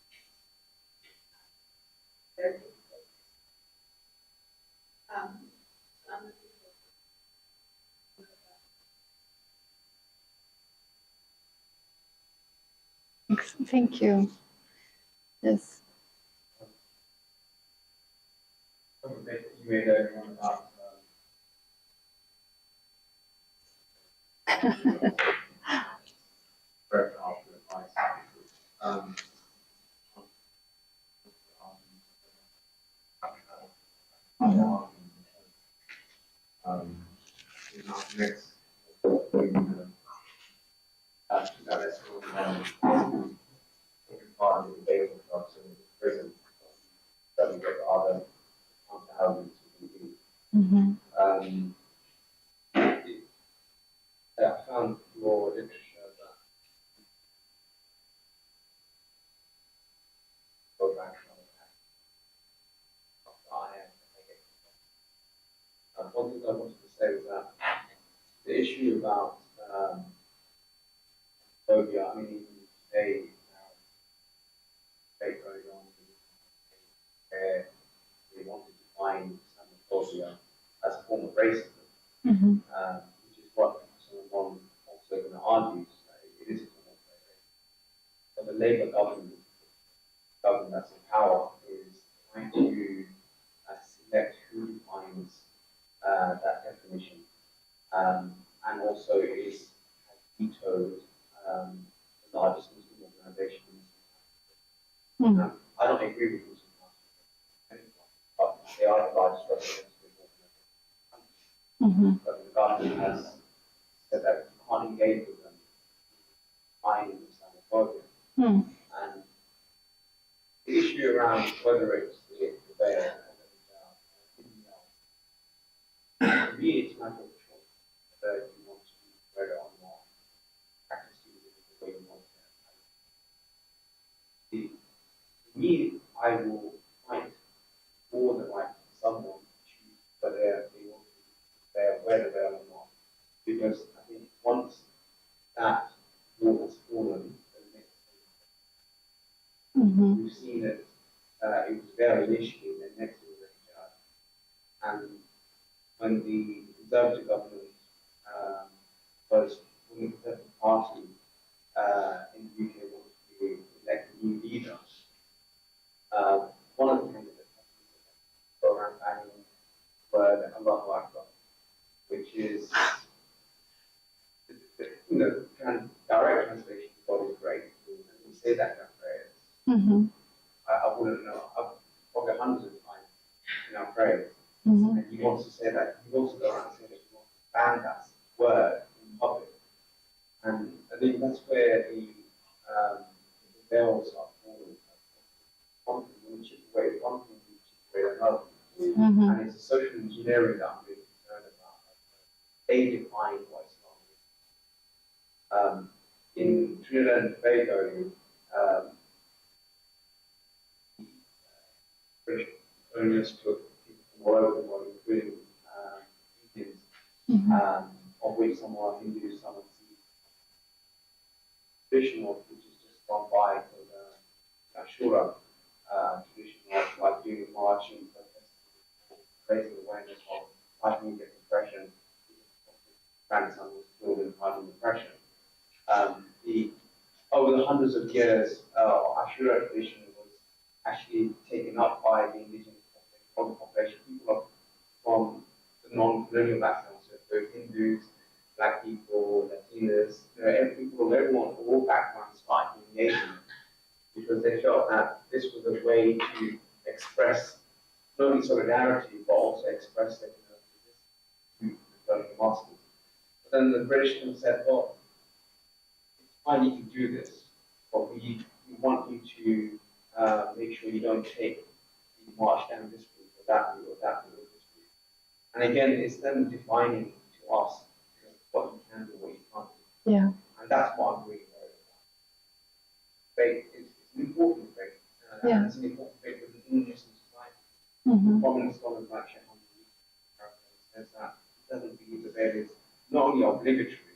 very difficult. So I'm looking forward. Thank you. Yes. You made everyone about very powerful advice. Next, that's part of the debate of prison. Doesn't get the other housing I found your literature that go back from one thing I wanted to say was that the issue about phobia, I mean, today, debate going on where they wanted to find Islamophobia as a form of racism, which is what someone also going to argue that it is a form of racism. But the Labour government that's in power is trying to select who defines that definition, and also has vetoed the largest Muslim organization. I don't agree with Muslim Council, but they are the largest representative organization. But the government has said that you can't engage with them, finding Islamophobia. And the issue around whether it's the veil for me, it's a matter of choice whether you want to wear it or not, practice it the way you want to. For me, I will fight for the right of someone to choose whether they want to wear the veil or not. Because I think once that wall has fallen, the next thing we've seen that it was veil initially, and the next thing was hijab. And when the Conservative government was when the Conservative Party in the UK wanted to elect a new leader, one of the candidates go around banning the word Allahu Akbar, which is direct translation of God is great. And we say that in our prayers. I wouldn't know. I've probably hundreds of times in our prayers. And he wants to say that, he wants to go around and say that he wants to ban that word in public. And I think that's where the veils are falling. One thing we chip away, one thing we chip away another. And it's a social engineering that I'm really concerned about. They define what Islam is. In Trinidad and Tobago, British colonialists took all over the world, including Indians, of which some are Hindus, some are Sikhs. Tradition of which is just gone by for the Ashura tradition of like doing marching, protesting, raising awareness of fighting against oppression. Grandson was killed in fighting oppression. Over the hundreds of years, Ashura tradition was actually taken up by the indigenous population, people from the non-colonial backgrounds, so Hindus, Black people, Latinas, everyone from all backgrounds started engaging because they felt that this was a way to express not only solidarity, but also express it to the masters. But then the British then said, well, it's fine, you can do this, but we want you to make sure you don't take the march down this route or that route or that route or this route. And again, it's them defining to us what you can do, what you can't do. Yeah. And that's what I'm really worried about. Faith is an important faith. Yeah. And it's an important faith within Muslim society. Mm-hmm. Prominent scholars like Sheikh says that he doesn't believe the veil is not only obligatory,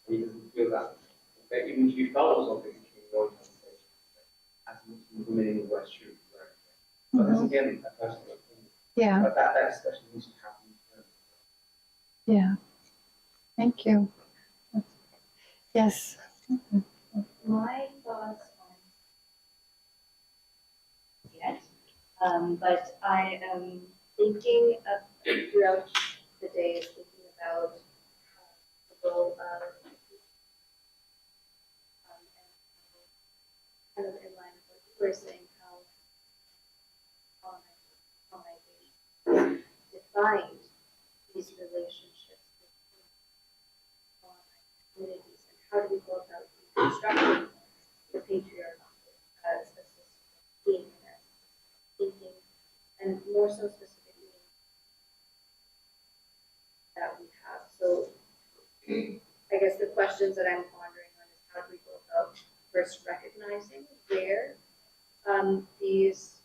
but he doesn't feel that even if you felt it was obligatory in your conversation, as Muslim women in the West should be wearing it. But that's again a personal opinion. Yeah. But that discussion needs to happen. Yeah. Thank you. Yes. My thoughts on yet, but I am thinking throughout the day, thinking about the role of and kind of in line with what you were saying, how colonization defined these relationships between colonized communities, and how do we go about reconstructing the patriarchy as a system of being and as a system of thinking, and more so specifically that we have. So I guess the questions that I'm pondering on is how do we go about first recognizing where these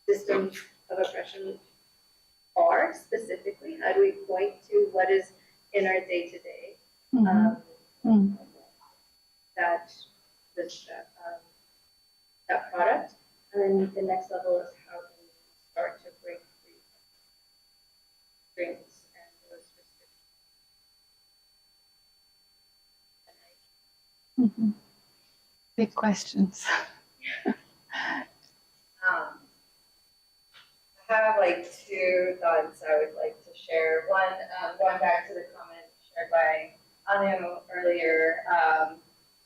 systems of oppression are specifically? How do we point to what is in our day-to-day that that product? And then the next level is how do we start to break free strings and those restrictions. Big questions. I have like two thoughts I would like to share. One, going back to the comment shared by Anu earlier,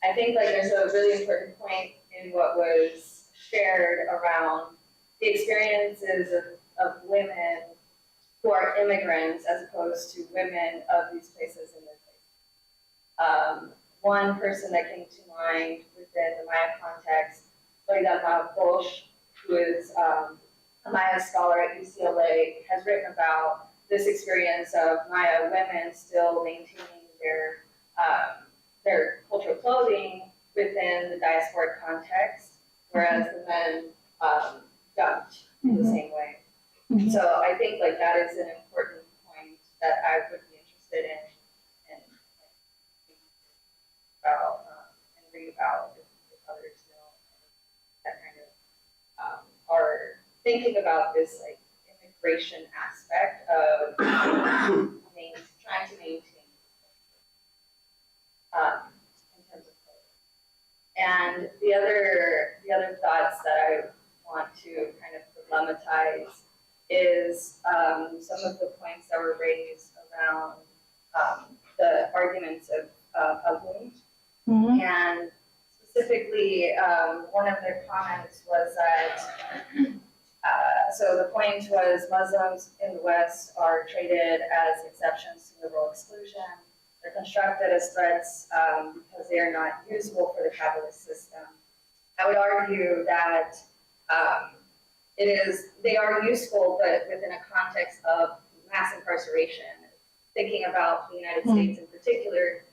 I think like there's a really important point in what was shared around the experiences of women who are immigrants as opposed to women of these places in their places. One person that came to mind within the Maya context, Loida Bosch, who is a Maya scholar at UCLA, has written about this experience of Maya women still maintaining their cultural clothing within the diasporic context, whereas the men don't in the same way. So I think like that is an important point that I would be interested in about and read about if others know that kind of are thinking about this like immigration aspect of trying to maintain in terms of clothing. And the other thoughts that I want to kind of problematize is some of the points that were raised around the arguments of wound. And specifically, one of their comments was that, so the point was Muslims in the West are treated as exceptions to liberal exclusion. They're constructed as threats because they are not usable for the capitalist system. I would argue that they are useful, but within a context of mass incarceration. Thinking about the United States in particular,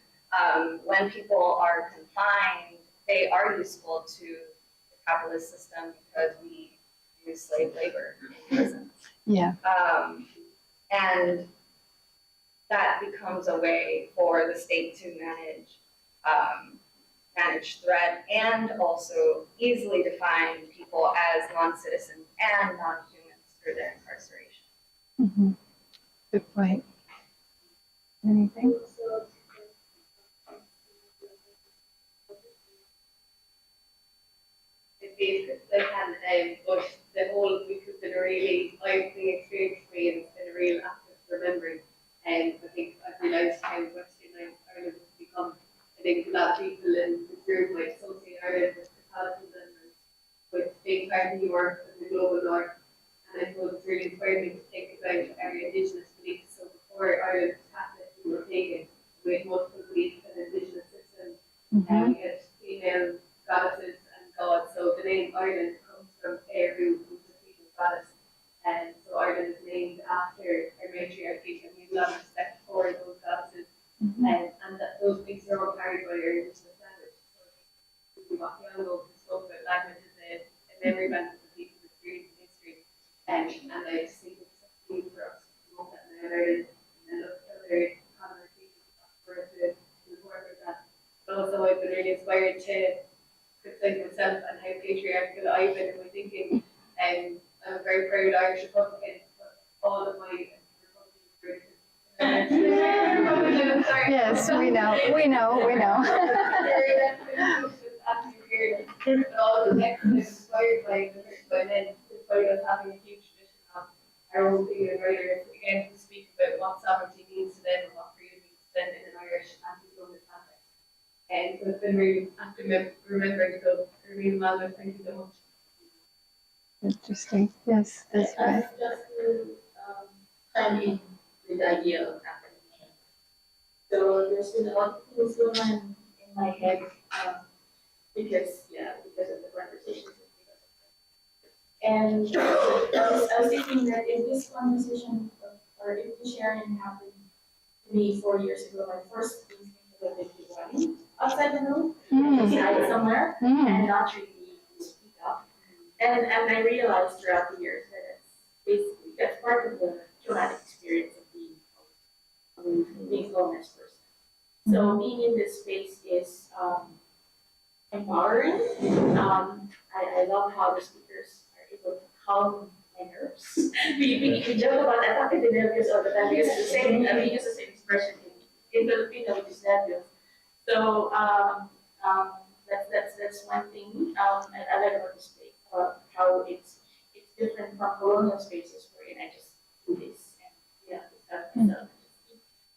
when people are confined, they are useful to the capitalist system because we use slave labor in prisons. Yeah. And that becomes a way for the state to manage threat and also easily define people as non-citizens and non-humans through their incarceration. Good point. Anything? But the whole, because it's been a really eye-opening experience for me, and it's been a real act of remembering. And I think as the United States, Western Ireland has become, I think a lot of people in the group might associate Ireland with Catholicism and with being part of Europe and the global north. And I was really inspired me to think about our Indigenous beliefs. So before Ireland was Catholic, we were pagan. We had multiple beliefs in Indigenous systems. And we had female goddesses and gods. So the name Ireland comes from Eru, who's a female goddess. And so Ireland is named after our matriarchy, and we have a lot of respect for those goddesses. And that those things are all carried by our Indigenous language. So Wakiano spoke about language as a memory bank of the people's experience and history. And I just think it's something for us to promote that in Ireland and look at other conversations for us to work with that. But also I've been really inspired to criticize myself and how patriarchal I've been in my thinking. And I'm a very proud Irish Republican, but all of my Republican Yes, we know. But all of the text is inspired by men, despite us having a huge tradition of our own female writers, again, to speak about what sovereignty means to them and what freedom means to them in an Irish anti-colonial context. And so it's been really after remembering, so Irene Malvin, thank you so much. Interesting. Yes, that's right. Just to chime in with the idea of academia. So there's been a lot of things going on in my head because of the conversations. And I was thinking that if this conversation or if the sharing happened to me 4 years ago, my first instinct would have been to run outside the room, inside somewhere, and not really speak up. And I realized throughout the years that that's part of the traumatic experience of being a homeless person. So being in this space is empowering. I love how the speakers are able to calm my nerves. we joke about attacking the nerves all the time because it's the same. We use the same expression in Filipino, which is nervous. So that's one thing I like about this space. How it's different from colonial spaces wherein I just do this and myself.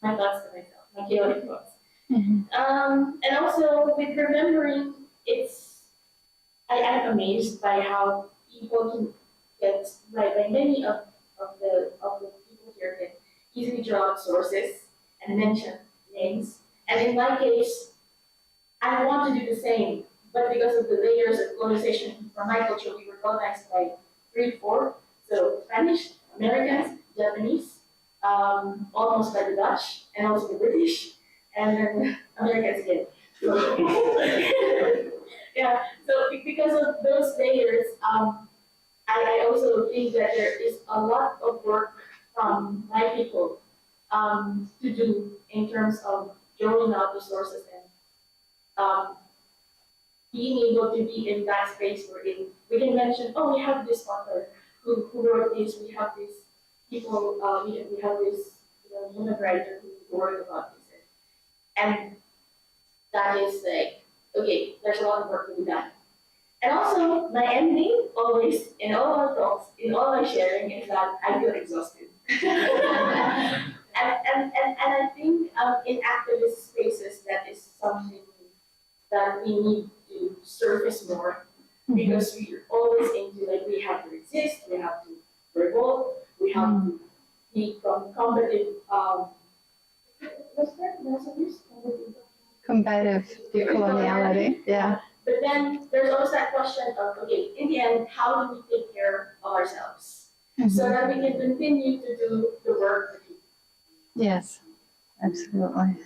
My thoughts to myself, my chaotic thoughts. And also with remembering, I'm amazed by how people can get by many of the people here can easily draw out sources and mention names. And in my case, I want to do the same, but because of the layers of colonization from my culture, we were colonized by 3 to 4. So Spanish, Americans, Japanese, almost by the Dutch, and also the British, and then Americans again. Yeah, so because of those layers, I also think that there is a lot of work from my people to do in terms of drawing out the sources and being able to be in that space where we can mention, oh, we have this author who wrote this, we have this people, we have this woman writer who wrote about this. And that is like, okay, there's a lot of work to be done. And also, my ending always, in all my talks, in all my sharing, is that I feel exhausted. and I think in activist spaces, that is something that we need to surface more, because we're always into, like, we have to resist, we have to revolt, we have to become combative, what's that? Combative decoloniality. Yeah. But then there's always that question of, okay, in the end, how do we take care of ourselves so that we can continue to do the work for people? Yes, absolutely.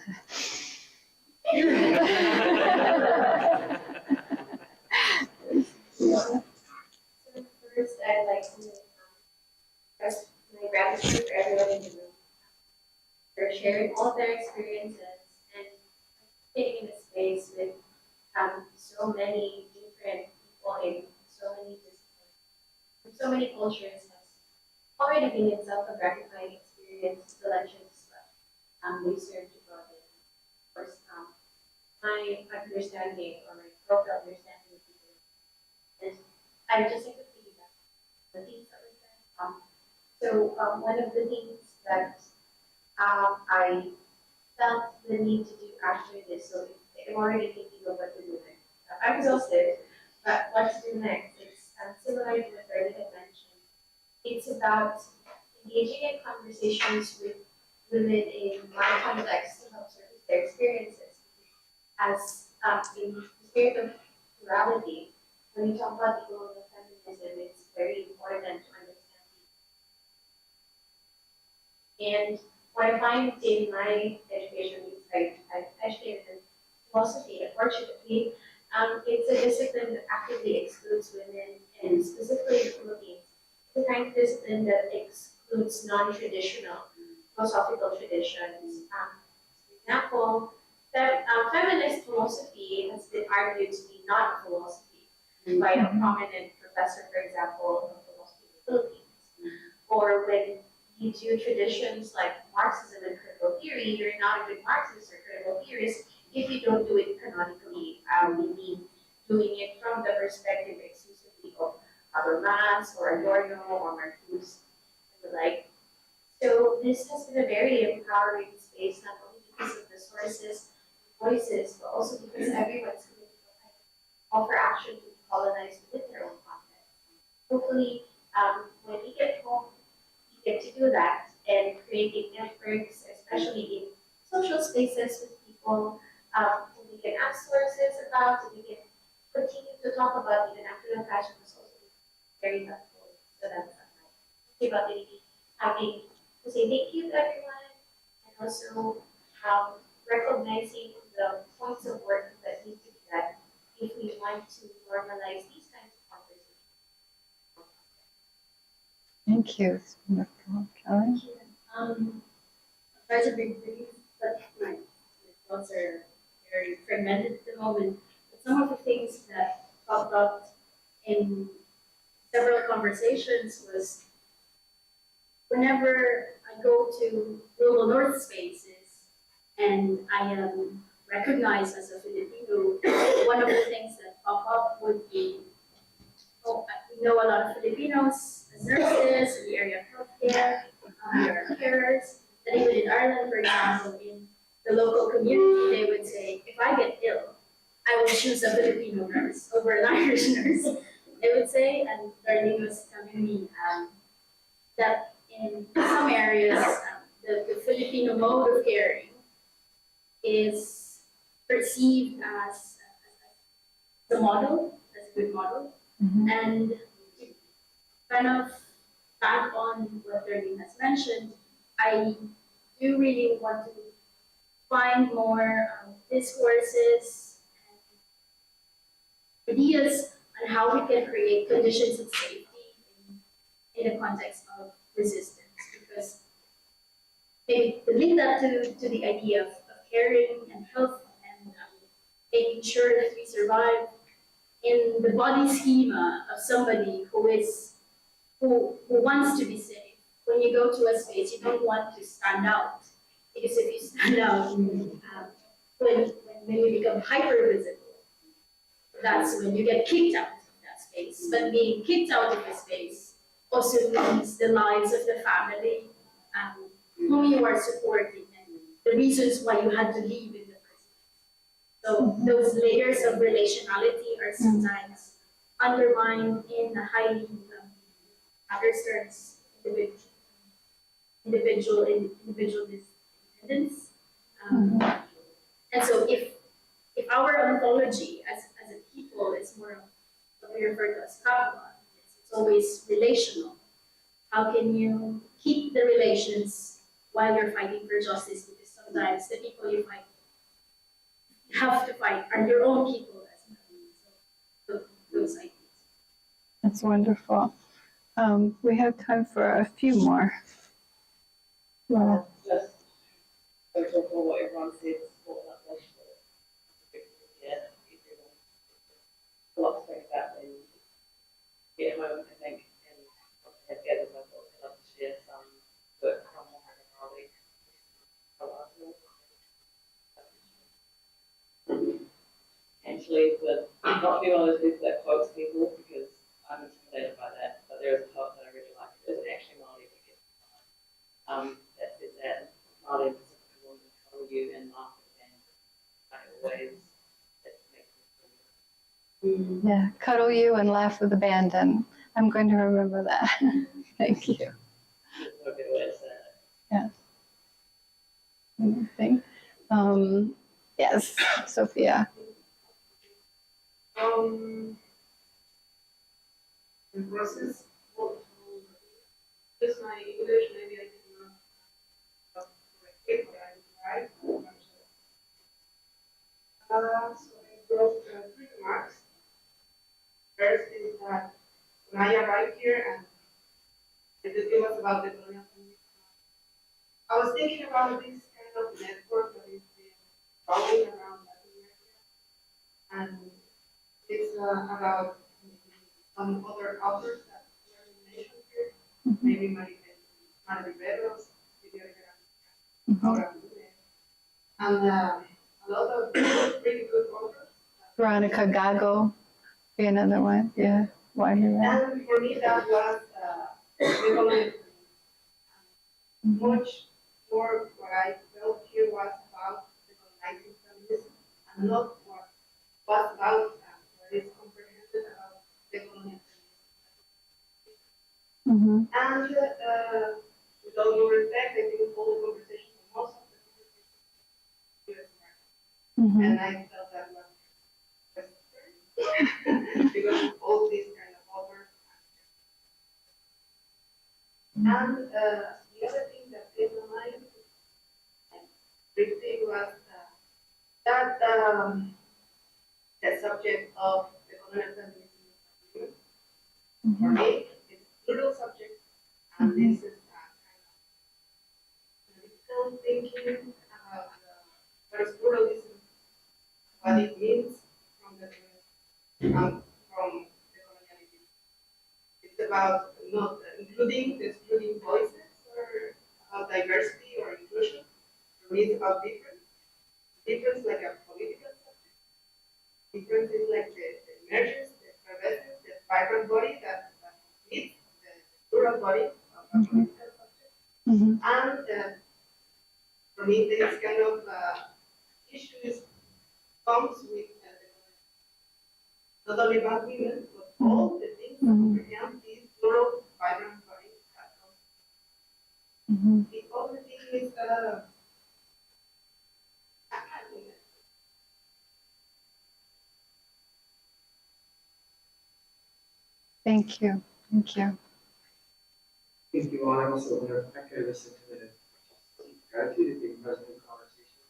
So first, I'd like to express my gratitude for everyone in the room for sharing all their experiences and being in a space with so many different people in so many disciplines, so many cultures has already been itself a gratifying experience. The lectures they serve to broaden, of course, my understanding or my proper understanding of people. And I just like to piggyback on the things that were said. So one of the things that I felt the need to do after this, so I'm already thinking of what to do next. I'm exhausted, but what to do next? It's similar to what Bernadette mentioned. it's about engaging in conversations with women in my context to help surface their experiences. As in the spirit of plurality, when you talk about the role of feminism, it's very important to understand. And what I find in my education, because I've educated in philosophy, unfortunately, it's a discipline that actively excludes women, and specifically in the Philippines, it's the kind of discipline that excludes non-traditional philosophical traditions. For example, feminist philosophy has been argued to be not a philosophy by a prominent professor, for example, of philosophy in the Philippines. Or when you do traditions like Marxism and critical theory, you're not a good Marxist or critical theorist if you don't do it canonically. We mean doing it from the perspective exclusively of Habermas or Adorno or Marcuse and the like. So this has been a very empowering space, not only because of the sources, voices, but also because everyone's coming to a kind of call for action to decolonize within their own context. Hopefully, when we get home, we get to do that and creating networks, especially in social spaces with people who we can ask sources about, who we can continue to talk about even after the fashion was also very helpful. So that's my about maybe having to say thank you to everyone and also recognizing the points of work that need to be done if we want to normalize these kinds of conversations. Thank you. It's wonderful. Kelly? I'll try to be brief, but my thoughts are very fragmented at the moment. But some of the things that popped up in several conversations was whenever I go to Global North spaces and I am recognized as a Filipino, one of the things that pop up would be, oh, we know a lot of Filipinos as nurses in the area of healthcare, we are carers, and even in Ireland, for example, in the local community, they would say, if I get ill, I will choose a Filipino nurse over an Irish nurse. They would say, and Darlene was telling me that in some areas, the Filipino mode of caring is perceived as the model, as a good model. Mhm. And to kind of back on what Darlene has mentioned, I do really want to find more discourses and ideas on how we can create conditions of safety in the context of resistance. Because maybe to link that to the idea of caring and health and making sure that we survive in the body schema of somebody who wants to be safe. When you go to a space, you don't want to stand out. Because if you stand out, when you become hyper visible, that's when you get kicked out of that space. But being kicked out of the space also means the lives of the family whom you are supporting and the reasons why you had to leave in the first place. So those layers of relationality are sometimes undermined in a highly understands individual independence. And so if our ontology as a people is more of what we refer to as kapwa, it's always relational. How can you keep the relations while you're fighting for justice? Because sometimes the people you have to fight are your own people as well. So those ideas. That's wonderful. We have time for a few more. Yeah. Just so to echo what everyone said, support that relationship. Yeah, everyone. A lot to think about when you get home, I think, and have gathered my thoughts. I'd love to share some work from Mohammed Ali. And to leave with not being one of those people that quotes people because I'm intimidated by that, but there is a quote that I really like. It isn't actually Māori, but that says that Māori and Pacific women cuddle you and laugh at and I always that makes me feel Yeah, cuddle you and laugh with abandon. I'm going to remember that. Thank you. What it was, Yes. Anything? Yes, Sophia. The process, well, just my English, maybe I cannot correct it, but I will try. So I wrote 3 remarks. First is that when I arrived here and it was about the colonial community, I was thinking about this kind of network that is growing around Latin America, and it's about some other authors that were mentioned here, maybe Mari Riveros, and a lot of pretty good authors. Veronica Gago, be another one. Yeah. Why do that? And for me, that was much more what I felt here was about the colonizing feminism and not what was about what is comprehended about the colonial feminism. Mm-hmm. And with all due respect, I think all the conversations, most of the conversations, US Mm-hmm. and I felt that was necessary because of all these kind of offers. And the other thing that came to mind briefly was that the subject of the colonial feminism for me is a brutal subject, and this is kind of critical thinking about what is pluralism, what it means from the colonialism. It's about not including, excluding voices, or about diversity or inclusion. For me, it's about difference. Difference like a political subject. Difference is like the emergence, the effervescence, the vibrant body that completes the plural body of a political subject. Mm-hmm. And for me, this kind of issues comes with not only about women, but all the things that comprehend this plural, vibrant body that comes. Mm-hmm. The other thing is Thank you. Thank you. Thank you all. I also want to echo this sentiment of gratitude at being present in the conversation.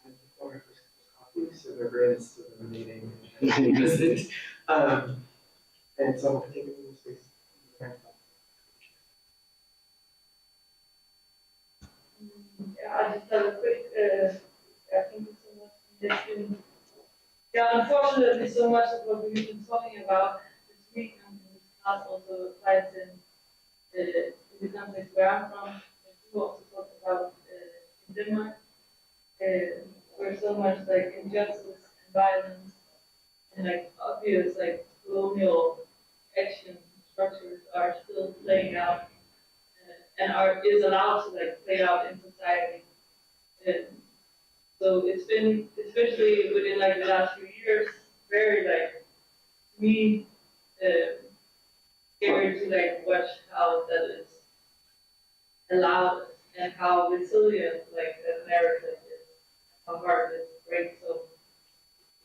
And before my first coffee, so they're very interested in the meeting and visit. And so I'm going to take a little space. Yeah, I just have a quick, thank you so much. Yeah, unfortunately, so much of what we've been talking about this week and in this class also applies in the context where I'm from. And you also talked about in Denmark, where so much like injustice and violence and like obvious like colonial action structures are still playing out and is allowed to like play out in society. So it's been, especially within like the last few years, very like me scary to like watch how that is allowed and how resilient like that narrative is, how hard it is to break. So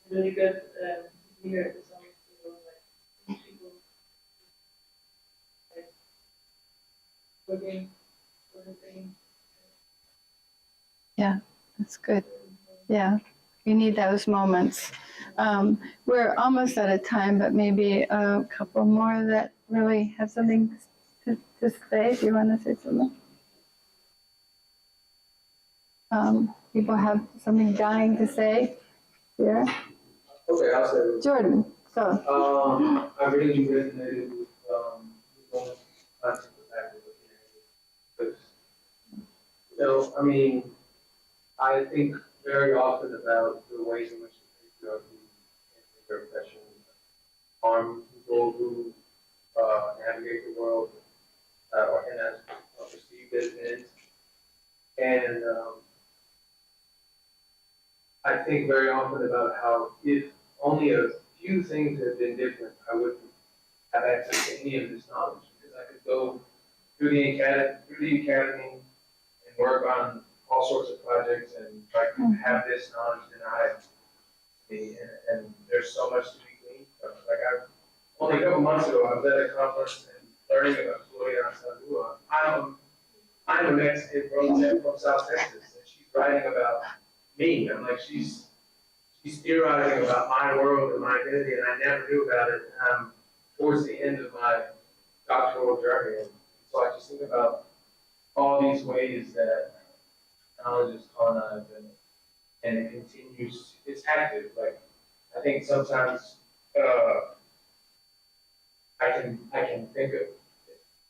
it's really good to hear some people like people like working for the thing. Yeah, that's good. Yeah, you need those moments. We're almost out of time, but maybe a couple more that really have something to say. Do you want to say something? People have something dying to say here. Okay, I'll say. Jordan, so. I really resonated with going back to because, you know, I mean, I think very often about the ways in which the patriarchy and their oppression harm people who navigate the world and as perceived as men. And I think very often about how if only a few things had been different, I wouldn't have access to any of this knowledge, because I could go through the academy and work on all sorts of projects and try to have this knowledge denied to me, and there's so much to be gleaned from. Like only a couple months ago, I was at a conference and learning about Gloria Anzaldúa. I'm a Mexican from South Texas, and she's writing about me. I'm like, she's theorizing about my world and my identity, and I never knew about it towards the end of my doctoral journey. And so I just think about all these ways that knowledge is colonized, and it continues, it's active. Like, I think sometimes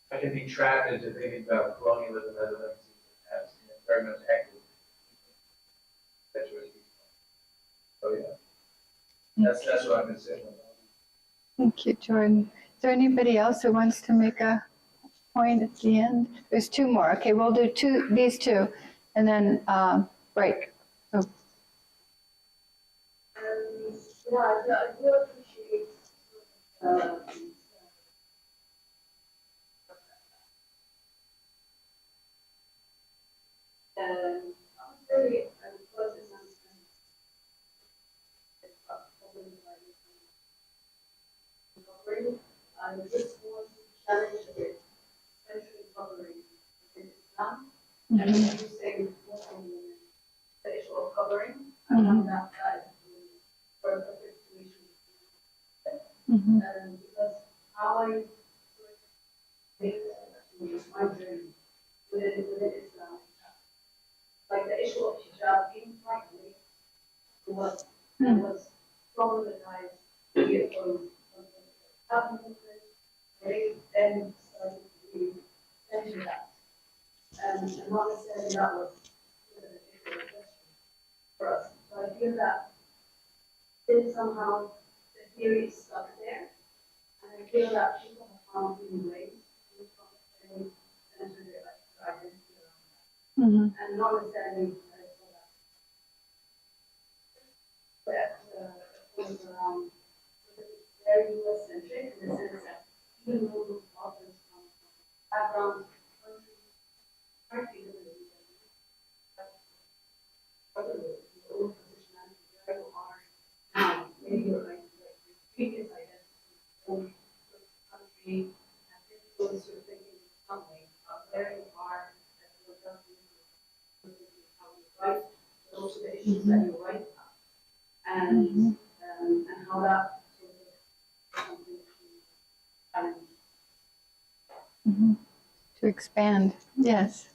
I can be trapped into thinking about colonialism as a legacy as very much active. That's what it is. So yeah, that's what I've been saying. Thank you, Jordan. Is there anybody else who wants to make a point at the end? There's two more. Okay, we'll do these two, and then break. So, Yeah, I do appreciate and honestly, I wasn't understanding recovery. I just want to challenge it, especially covering in Islam and using Muslim women, the issue of covering. I found that for a situation. Because how I make my journey within Islam, like the issue of hijab being rightly was problematized here from African movement, they then started to be into that. And not necessarily that was an issue or question for us. So I feel that then somehow the theory is stuck there. And I feel that people have found new ways to center their identity around that. And not necessarily that points around very US centric in the sense that even though those authors come from backgrounds, countries, frankly, the old positionality, where you are now, maybe you're like previous identity, own country, and difficult sort of thinking some way of where you are as you are how you write, but also the issues that you write about, and how that sort of something to challenge. to expand, yes.